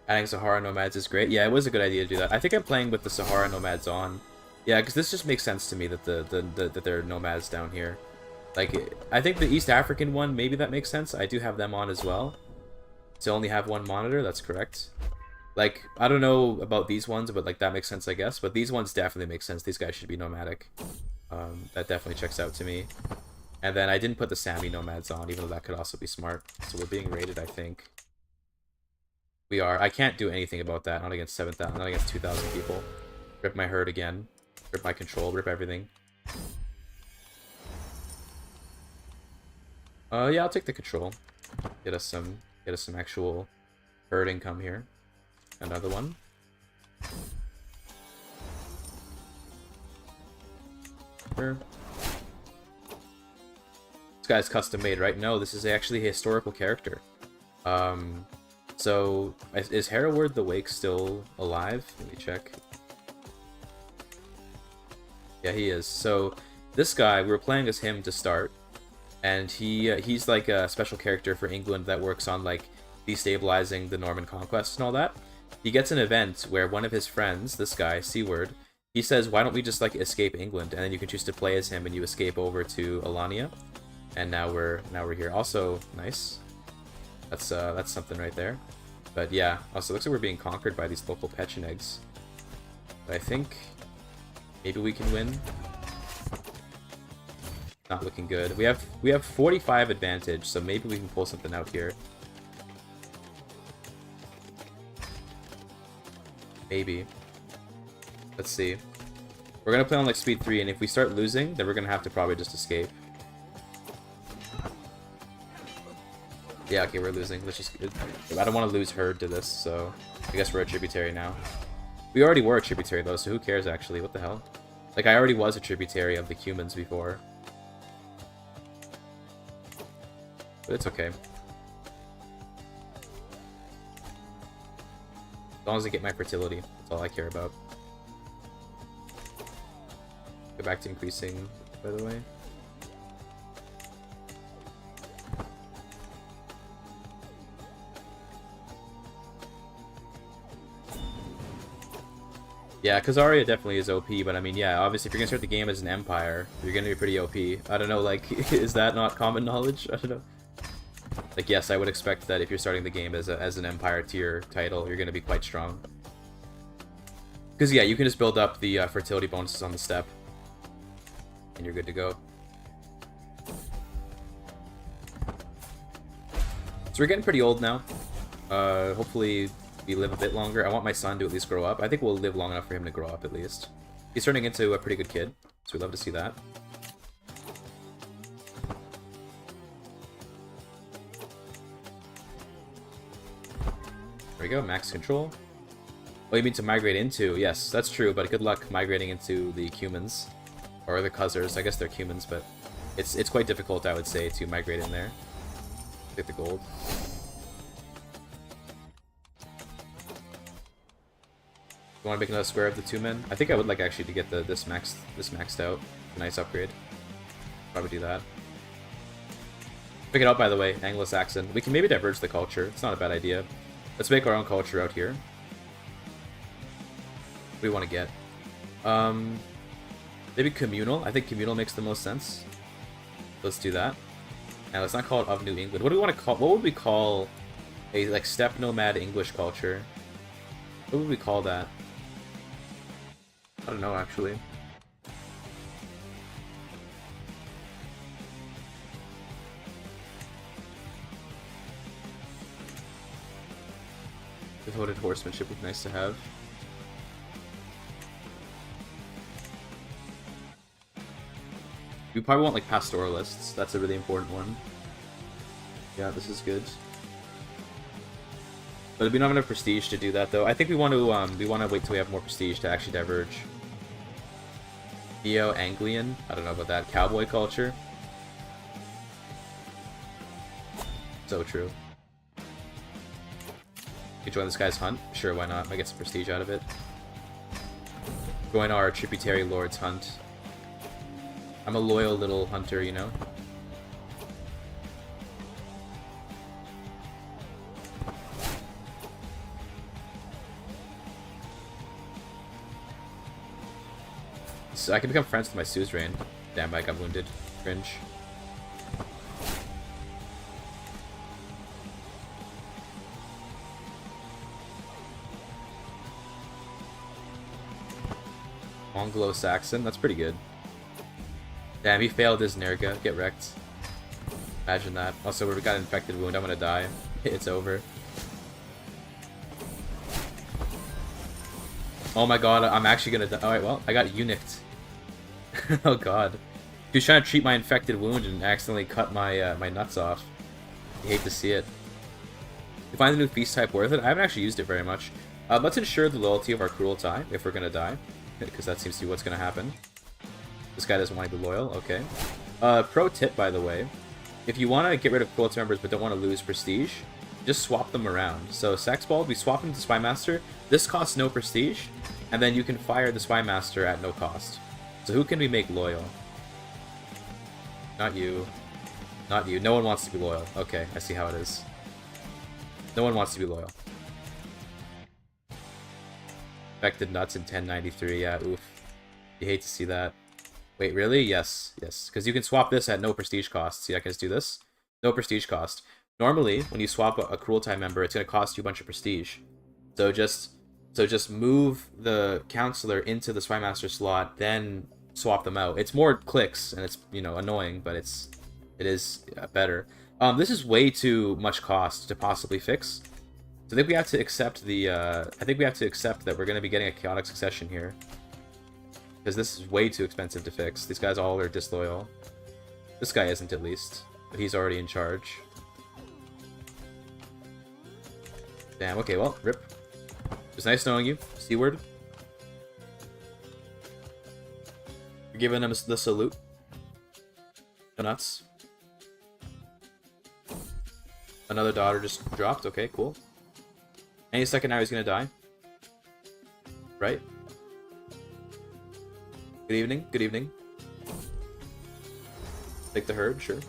Adding Sahara Nomads is great. Yeah, it was a good idea to do that. I think I'm playing with the Sahara Nomads on. Yeah, because this just makes sense to me that that they're nomads down here. Like, I think the East African one, maybe that makes sense. I do have them on as well. To only have one monitor, that's correct. Like, I don't know about these ones, but like that makes sense, I guess. But these ones definitely make sense. These guys should be nomadic. That definitely checks out to me. And then I didn't put the Sami nomads on, even though that could also be smart. So we're being raided, I think. We are. I can't do anything about that. Not against 7,000. Not against 2,000 people. Rip my herd again. Rip my control. Rip everything. Yeah, I'll take the control. Get us some actual herd income here. Another one. Sure. This guy's custom made, right? No, this is actually a historical character. So is Hereward the Wake still alive? Let me check. Yeah, he is. So this guy, we were playing as him to start, and he's like a special character for England that works on like destabilizing the Norman conquest and all that. He gets an event where one of his friends, this guy, Seaward, he says, why don't we just like escape England? And then you can choose to play as him and you escape over to Alania. And now we're here. Also, nice. That's something right there. But yeah, also looks like we're being conquered by these local Pechenegs. But I think maybe we can win. Not looking good. We have 45 advantage, so maybe we can pull something out here. Maybe. Let's see. We're gonna play on like speed 3, and if we start losing, then we're gonna have to probably just escape. Yeah, okay, we're losing. Let's just... I don't want to lose herd to this, so... I guess we're a tributary now. We already were a tributary, though, so who cares, actually? What the hell? Like, I already was a tributary of the Cumans before. But it's okay. As long as I get my fertility, that's all I care about. Go back to increasing, by the way. Yeah, because Arya definitely is OP, but I mean, yeah, obviously if you're gonna start the game as an Empire, you're gonna be pretty OP. I don't know, like, is that not common knowledge? I don't know. Like, yes, I would expect that if you're starting the game as an Empire tier title, you're gonna be quite strong. Because, yeah, you can just build up the fertility bonuses on the step, and you're good to go. So we're getting pretty old now. Hopefully we live a bit longer. I want my son to at least grow up. I think we'll live long enough for him to grow up at least. He's turning into a pretty good kid, so we'd love to see that. There we go, max control. Oh, you mean to migrate into? Yes, that's true, but good luck migrating into the Cumans. Or the Khazars. I guess they're Cumans, but it's quite difficult, I would say, to migrate in there. Get the gold. You want to make another square of the 2 men? I think I would like actually to get this maxed out. A nice upgrade. Probably do that. Pick it up, by the way, Anglo-Saxon. We can maybe diverge the culture. It's not a bad idea. Let's make our own culture out here. What do we want to get? Maybe communal. I think communal makes the most sense. Let's do that. And let's not call it of New England. What do we want to call? What would we call a like steppe nomad English culture? What would we call that? I don't know actually. Devoted horsemanship would be nice to have. We probably want like pastoralists. That's a really important one. Yeah, this is good. But we don't have enough prestige to do that though. I think we want to wait till we have more prestige to actually diverge. Neo-Anglian? I don't know about that. Cowboy culture? So true. You join this guy's hunt? Sure, why not? Might get some prestige out of it. Join our tributary lord's hunt. I'm a loyal little hunter, you know? So I can become friends with my suzerain. Damn, I got wounded. Cringe. Anglo-Saxon, that's pretty good. Damn, he failed his Nerga. Get wrecked. Imagine that. Also, we got an infected wound. I'm gonna die. It's over. Oh my god, I'm actually gonna die. Alright, well, I got eunuched. Oh god. He was trying to treat my infected wound and accidentally cut my my nuts off. I hate to see it. You find the new feast type worth it? I haven't actually used it very much. Let's ensure the loyalty of our cruel tie if we're gonna die. Because that seems to be what's gonna happen. This guy doesn't want to be loyal, okay. Pro tip, by the way. If you want to get rid of cruelty members but don't want to lose prestige, just swap them around. So Sexbald, we swap him to Spymaster. This costs no prestige, and then you can fire the Spymaster at no cost. So who can we make loyal? Not you. Not you. No one wants to be loyal. Okay, I see how it is. No one wants to be loyal. Infected nuts in 1093, yeah, oof. You hate to see that. Wait, really? Yes, yes. Because you can swap this at no prestige cost. See, I can just do this. No prestige cost. Normally, when you swap a cruel time member, it's going to cost you a bunch of prestige. So just move the counselor into the Spymaster slot, then swap them out. It's more clicks, and it's, you know, annoying, but it is better. This is way too much cost to possibly fix. So I think we have to accept the, I think we have to accept that we're going to be getting a chaotic succession here. Because this is way too expensive to fix. These guys all are disloyal. This guy isn't, at least. But he's already in charge. Damn, okay, well, rip. It was nice knowing you, C-word. You're giving him the salute. The nuts. Another daughter just dropped, okay, cool. Any second now he's gonna die. Right? Good evening, good evening. Take the herd, sure.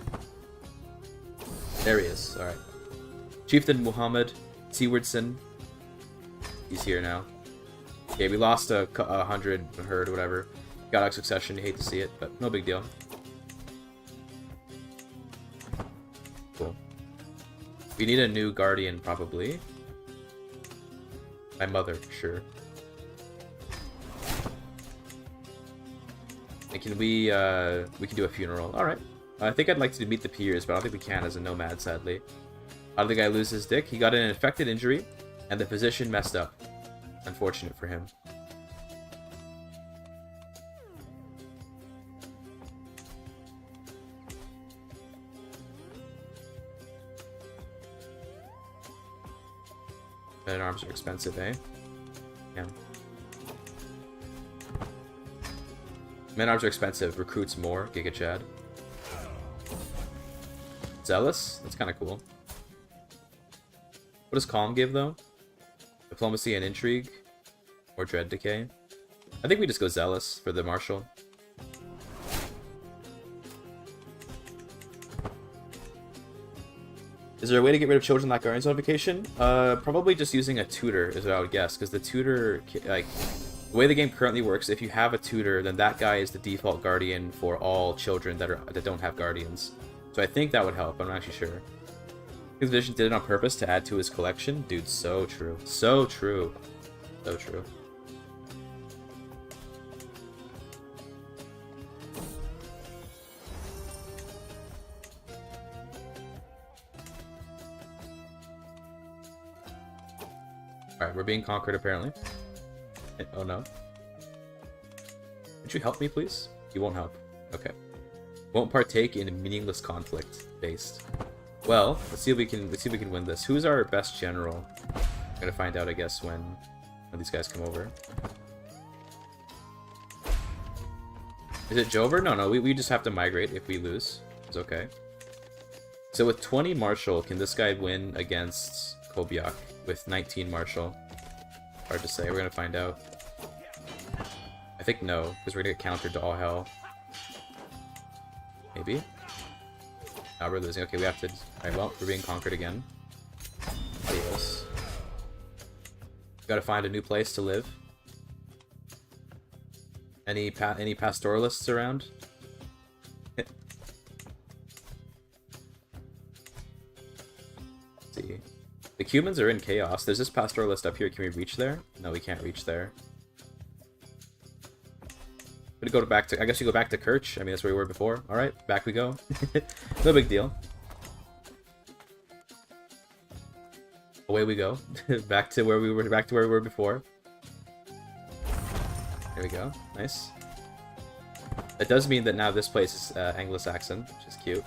There he is, alright. Chieftain Muhammad Sewardson. He's here now. Okay, we lost a 100 herd, whatever. Got out succession, you hate to see it, but no big deal. Cool. We need a new guardian, probably. My mother, sure. And can we can do a funeral. Alright. I think I'd like to meet the peers, but I don't think we can as a nomad, sadly. How did the guy lose his dick? He got an infected injury, and the physician messed up. Unfortunate for him. Men arms are expensive, eh? Yeah. Men arms are expensive. Recruits more. GIGACHD. Zealous? That's kind of cool. What does Calm give, though? Diplomacy and Intrigue? Or Dread Decay? I think we just go Zealous for the Marshal. Is there a way to get rid of children like Guardian's notification? Probably just using a tutor is what I would guess, because the tutor, like, the way the game currently works, if you have a tutor, then that guy is the default guardian for all children that don't have guardians. So I think that would help. I'm not actually sure. His vision did it on purpose to add to his collection. Dude, so true. So true. So true. Alright, we're being conquered apparently. Oh no. Would you help me, please? You won't help. Okay. Won't partake in a meaningless conflict. Based. Well, let's see if we can win this. Who's our best general? I'm gonna find out, I guess, when these guys come over. Is it Jover? No, we just have to migrate if we lose. It's okay. So with 20 Marshal, can this guy win against Kobiak with 19 Marshal? Hard to say. We're gonna find out. I think no, because we're gonna get countered to all hell. Maybe? Now we're losing. Okay, we have to... Alright, well, we're being conquered again. Adios. Gotta find a new place to live. Any pastoralists around? Let's see. The Cumans are in chaos. There's this pastoralist up here. Can we reach there? No, we can't reach there. I'm gonna go back to... I guess you go back to Kirch. I mean, that's where we were before. Alright, back we go. No big deal. Away we go. Back to where we were before. There we go. Nice. That does mean that now this place is Anglo-Saxon, which is cute.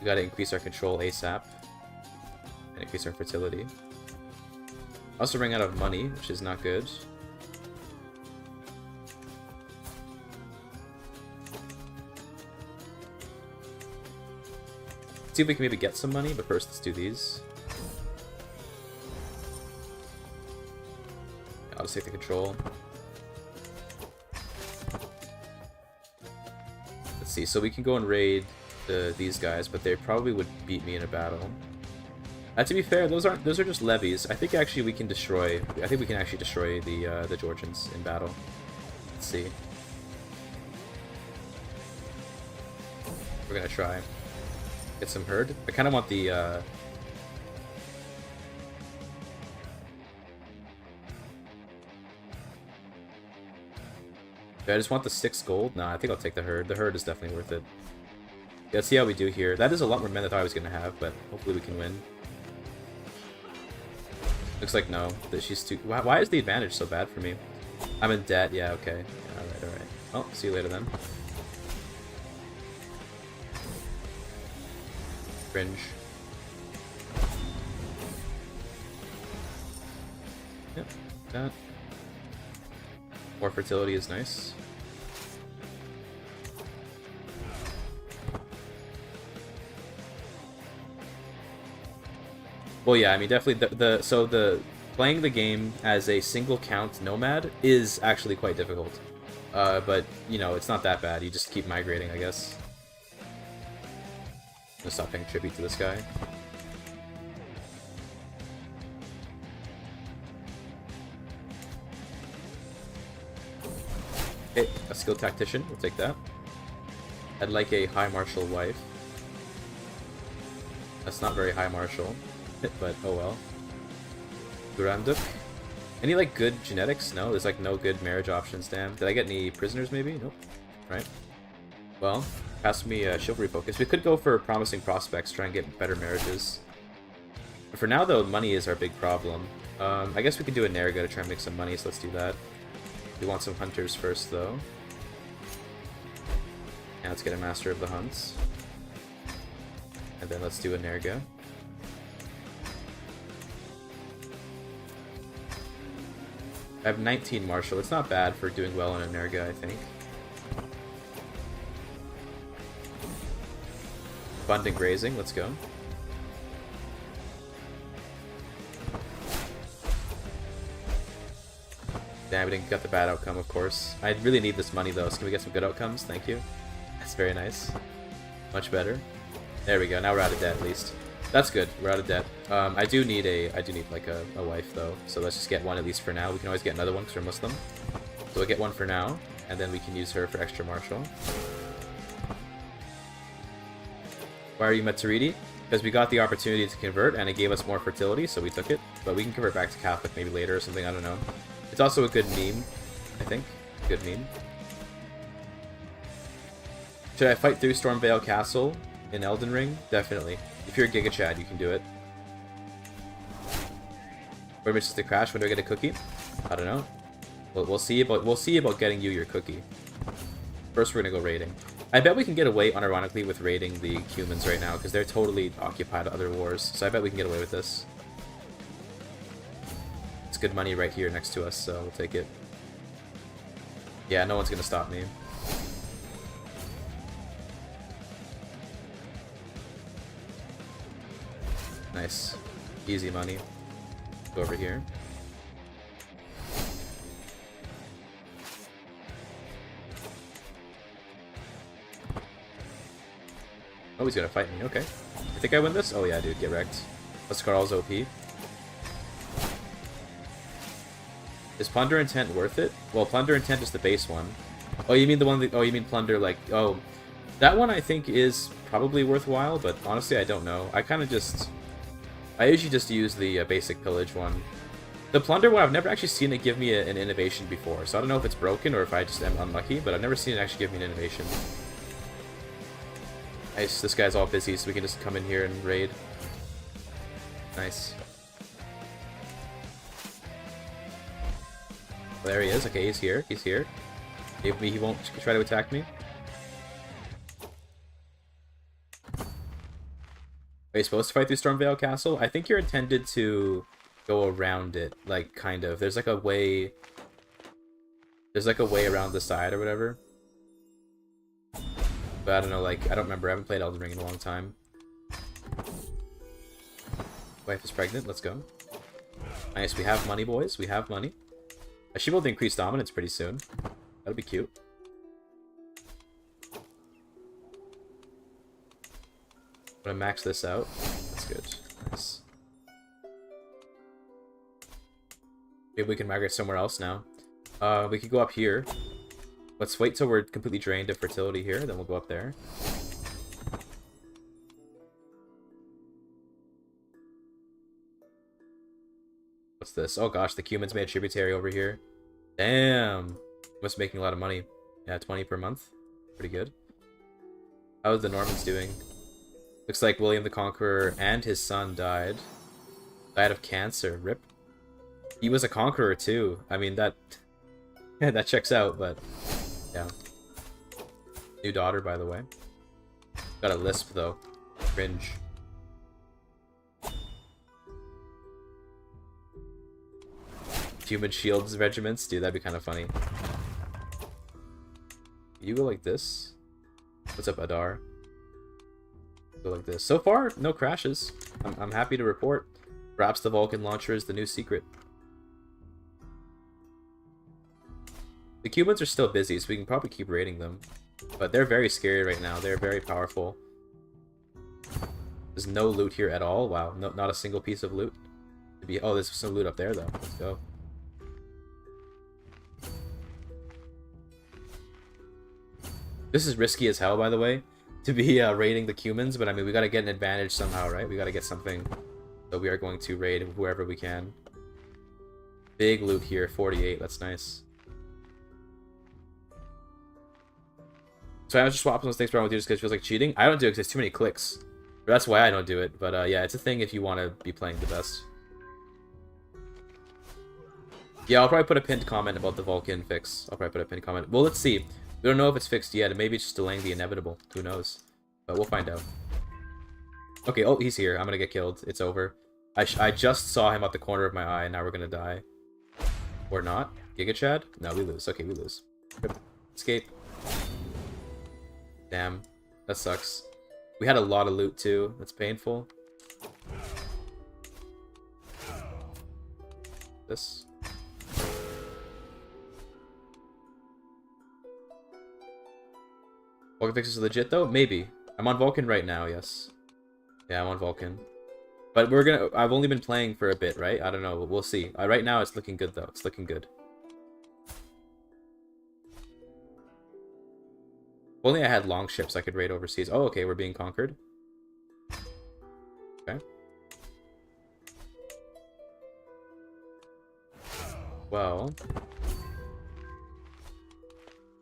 We gotta increase our control ASAP. And increase our fertility. Also ring out of money, which is not good. Let's see if we can maybe get some money, but first let's do these. Yeah, I'll just take the control. Let's see, so we can go and raid these guys, but they probably would beat me in a battle. To be fair, those are just levies. I think actually we can destroy. I think we can actually destroy the Georgians in battle. Let's see. We're gonna try. Get some herd. I kind of want the. I just want the 6 gold. Nah, I think I'll take the herd. The herd is definitely worth it. Yeah, let's see how we do here. That is a lot more men than I thought I was gonna have, but hopefully we can win. Looks like no. That she's too. Why is the advantage so bad for me? I'm in debt. Yeah. Okay. All right. Well, see you later then. Cringe. Yep. That. More fertility is nice. Well, yeah, I mean, definitely so the playing the game as a single count nomad is actually quite difficult. But you know, it's not that bad. You just keep migrating, I guess. I'm gonna stop paying tribute to this guy. Okay, a skilled tactician. We'll take that. I'd like a high martial wife. That's not very high martial, but oh well. Duranduk. Any like good genetics? No, there's like no good marriage options. Damn. Did I get any prisoners? Maybe. Nope. Right. Well, pass me a chivalry focus. We could go for promising prospects, try and get better marriages. But for now, though, money is our big problem. I guess we could do a Nerga to try and make some money, so let's do that. We want some hunters first, though. Now let's get a master of the hunts. And then let's do a Nerga. I have 19 martial. It's not bad for doing well in a Nerga, I think. Abundant grazing, let's go. Damn, we didn't get the bad outcome, of course. I really need this money, though, so can we get some good outcomes? Thank you. That's very nice. Much better. There we go, now we're out of debt, at least. That's good, we're out of debt. I do need like a wife, though, so let's just get one at least for now. We can always get another one, because we're Muslim. So we'll get one for now, and then we can use her for extra martial. Why are you Maturidi? Because we got the opportunity to convert, and it gave us more fertility, so we took it. But we can convert back to Catholic maybe later or something, I don't know. It's also a good meme, I think. Good meme. Should I fight through Stormvale Castle in Elden Ring? Definitely. If you're a GigaChad, you can do it. Where misses the crash? When do I get a cookie? I don't know. We'll see about getting you your cookie. First, we're gonna go raiding. I bet we can get away, unironically, with raiding the humans right now, because they're totally occupied other wars. So I bet we can get away with this. It's good money right here next to us, so we'll take it. Yeah, no one's gonna stop me. Nice. Easy money. Go over here. Oh, he's gonna fight me. Okay. I think I win this? Oh yeah, dude, get wrecked. Lascaral's OP. Is Plunder Intent worth it? Well, Plunder Intent is the base one. Oh, you mean the one that... Oh, you mean Plunder, like... Oh. That one I think is probably worthwhile, but honestly, I don't know. I kind of just... I usually just use the basic Pillage one. The Plunder one, I've never actually seen it give me an innovation before, so I don't know if it's broken or if I just am unlucky, but I've never seen it actually give me an innovation. Nice, this guy's all busy, so we can just come in here and raid. Nice. Well, there he is. Okay, he's here. He's here. Maybe he won't try to attack me. Are you supposed to fight through Stormvale Castle? I think you're intended to go around it, like, kind of. There's like a way... There's like a way around the side or whatever. But I don't know, like, I don't remember. I haven't played Elden Ring in a long time. Wife is pregnant. Let's go. Nice, we have money, boys. We have money. I should be able to increase dominance pretty soon. That'll be cute. I'm gonna max this out. That's good. Nice. Maybe we can migrate somewhere else now. We could go up here. Let's wait till we're completely drained of fertility here, then we'll go up there. What's this? Oh gosh, the Cumans made a tributary over here. Damn! Must be making a lot of money. Yeah, 20 per month. Pretty good. How's the Normans doing? Looks like William the Conqueror and his son died. Died of cancer. Rip. He was a conqueror too. I mean, that... Yeah, that checks out, but... Yeah. New daughter, by the way. Got a lisp, though. Cringe. Human shields regiments? Dude, that'd be kind of funny. You go like this? What's up, Adar? Go like this. So far, no crashes. I'm happy to report. Perhaps the Vulcan launcher is the new secret. The Cubans are still busy, so we can probably keep raiding them. But they're very scary right now. They're very powerful. There's no loot here at all. Wow, no, not a single piece of loot. Oh, there's some loot up there, though. Let's go. This is risky as hell, by the way, to be raiding the humans, but I mean, we gotta get an advantage somehow, right? We gotta get something. So we are going to raid whoever we can. Big loot here, 48, that's nice. So I just swap those things around with you just because it feels like cheating. I don't do it because it's too many clicks. That's why I don't do it, but yeah, it's a thing if you want to be playing the best. Yeah, I'll probably put a pinned comment about the Vulcan fix. I'll probably put a pinned comment. Well, let's see. We don't know if it's fixed yet. Maybe it's just delaying the inevitable. Who knows? But we'll find out. Okay, oh, he's here. I'm gonna get killed. It's over. I just saw him out the corner of my eye, and now we're gonna die. Or not. GIGACHD? No, we lose. Okay, we lose. Escape. Damn. That sucks. We had a lot of loot, too. That's painful. This. Vulcan fix is legit, though? Maybe. I'm on Vulcan right now, yes. Yeah, I'm on Vulcan. But we're gonna... I've only been playing for a bit, right? I don't know. We'll see. Right now, it's looking good, though. It's looking good. If only I had long ships I could raid overseas. Oh, okay, we're being conquered. Okay. Well...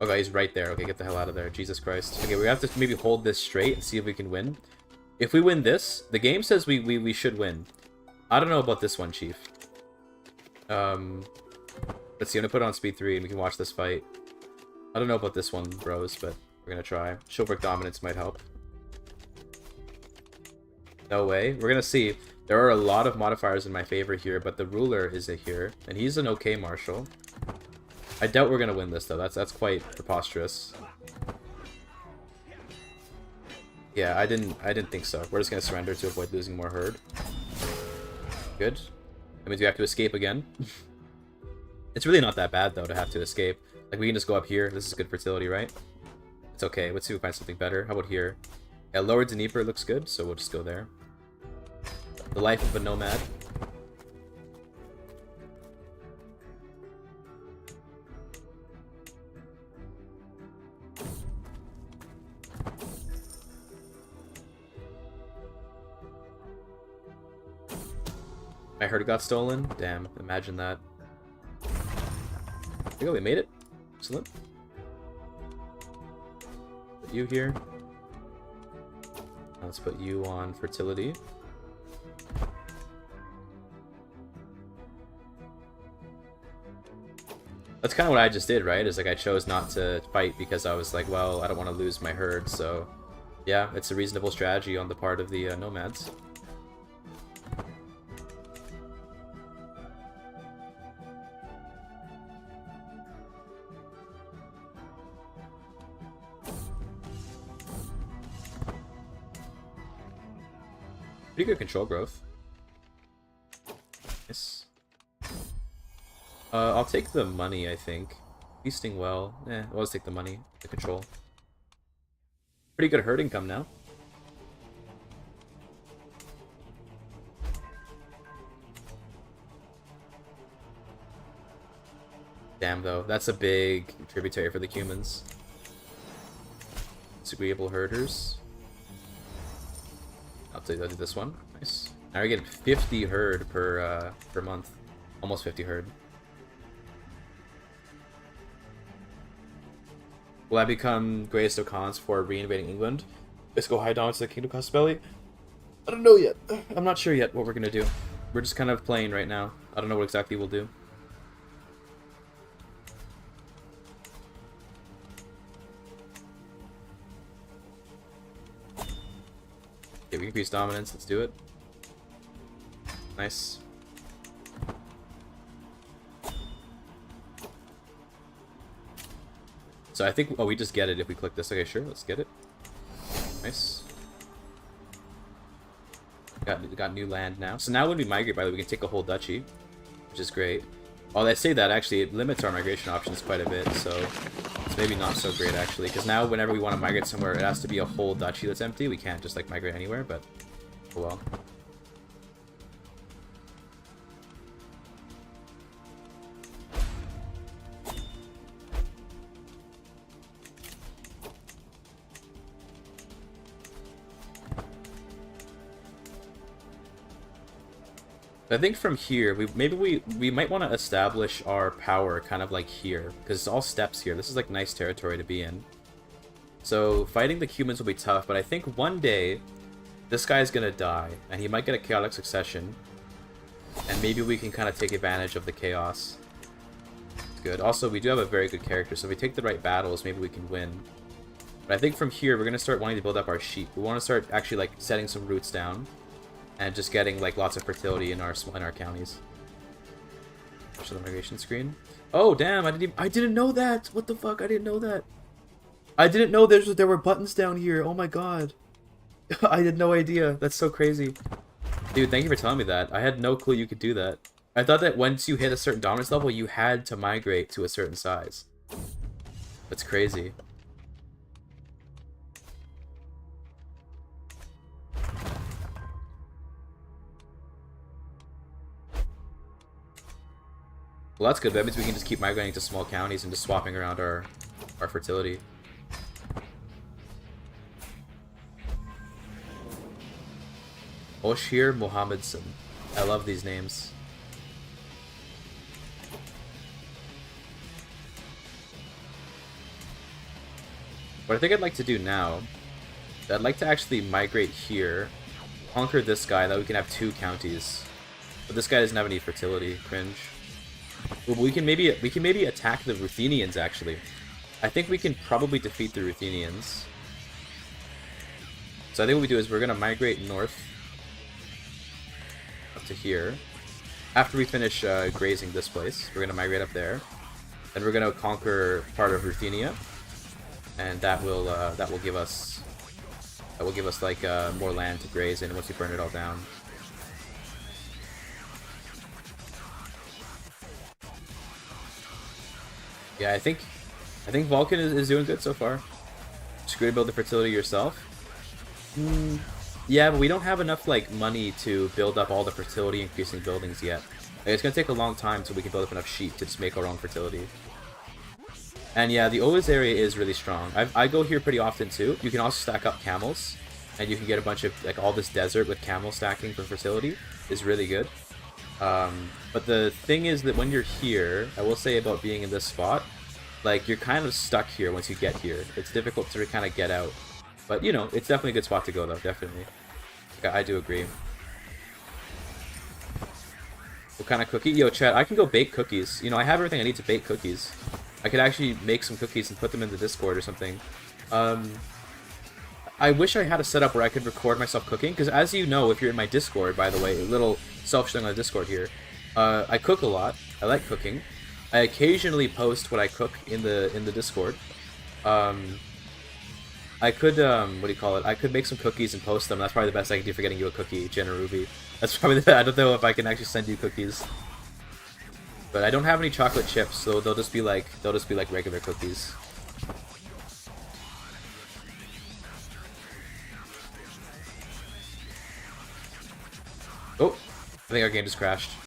Okay, he's right there. Okay, get the hell out of there. Jesus Christ. Okay, we have to maybe hold this straight and see if we can win. If we win this, the game says we should win. I don't know about this one, Chief. Let's see, I'm gonna put it on speed 3 and we can watch this fight. I don't know about this one, bros, but we're gonna try. Chivalric Dominance might help. No way. We're gonna see. There are a lot of modifiers in my favor here, but the ruler is here, and he's an okay marshal. I doubt we're gonna win this though. That's quite preposterous. Yeah, I didn't think so. We're just gonna surrender to avoid losing more herd. Good. That means we have to escape again. It's really not that bad though to have to escape. Like we can just go up here. This is good fertility, right? It's okay. Let's see if we find something better. How about here? Yeah, Lower Dnieper looks good, so we'll just go there. The life of a nomad. My herd got stolen? Damn, imagine that. There we go, we made it. Excellent. Put you here. Now let's put you on fertility. That's kind of what I just did, right? Is like I chose not to fight because I was like, well, I don't want to lose my herd, so... Yeah, it's a reasonable strategy on the part of the nomads. Pretty good control growth. Yes. I'll take the money, I think. Feasting well. I'll always take the money. The control. Pretty good herd income now. Damn, though. That's a big tributary for the humans. Disagreeable herders. I'll do this one. Nice. Now we get 50 herd per month. Almost 50 herd. Will I become greatest of Khans for reinvading England? Let's go high down to the Kingdom Caspelli. I don't know yet. I'm not sure yet what we're gonna do. We're just kind of playing right now. I don't know what exactly we'll do. Okay, we increase dominance. Let's do it. Nice. So I think... Oh, we just get it if we click this. Okay, sure. Let's get it. Nice. Got new land now. So now when we migrate, by the way, we can take a whole duchy, which is great. Oh, they say that, actually, it limits our migration options quite a bit, so it's maybe not so great, actually. Because now whenever we want to migrate somewhere, it has to be a whole duchy that's empty. We can't just, like, migrate anywhere, but... Oh, well. I think from here, we might want to establish our power kind of like here, because it's all steps here. This is like nice territory to be in. So fighting the humans will be tough, but I think one day this guy's gonna die, and he might get a chaotic succession, and maybe we can kind of take advantage of the chaos. It's good. Also, we do have a very good character, so if we take the right battles, maybe we can win. But I think from here, we're gonna start wanting to build up our sheep. We want to start actually like setting some roots down. And just getting like lots of fertility in our counties. Show the migration screen. Oh damn! I didn't know that. What the fuck? I didn't know that. I didn't know there were buttons down here. Oh my god. I had no idea. That's so crazy. Dude, thank you for telling me that. I had no clue you could do that. I thought that once you hit a certain dominance level, you had to migrate to a certain size. That's crazy. Well, that's good. That means we can just keep migrating to small counties and just swapping around our fertility. Oshir Mohammedson. I love these names. What I think I'd like to do now, I'd like to actually migrate here, conquer this guy, that we can have 2 counties. But this guy doesn't have any fertility. Cringe. Well, we can maybe attack the Ruthenians, actually. I think we can probably defeat the Ruthenians. So I think what we do is we're going to migrate north up to here. After we finish grazing this place, we're going to migrate up there. Then we're going to conquer part of Ruthenia. And that will give us like more land to graze in once we burn it all down. Yeah, I think Vulcan is doing good so far. Screw to build the fertility yourself. Yeah, but we don't have enough like money to build up all the fertility increasing buildings yet. Like, it's gonna take a long time till we can build up enough sheep to just make our own fertility. And yeah, the Oasis area is really strong. I go here pretty often too. You can also stack up camels, and you can get a bunch of like all this desert with camel stacking for fertility is really good. But the thing is that when you're here, I will say about being in this spot, like you're kind of stuck here once you get here. It's difficult to kind of get out. But you know, it's definitely a good spot to go though, definitely. I do agree. What kind of cookie? Yo, chat, I can go bake cookies. You know, I have everything I need to bake cookies. I could actually make some cookies and put them in the Discord or something. I wish I had a setup where I could record myself cooking, because as you know, if you're in my Discord, by the way, a little self-showing on the Discord here, I cook a lot. I like cooking. I occasionally post what I cook in the Discord. I could, what do you call it? I could make some cookies and post them. That's probably the best I can do for getting you a cookie, Jenna Ruby. That's probably I don't know if I can actually send you cookies. But I don't have any chocolate chips, so they'll just be like regular cookies. Oh, I think our game just crashed.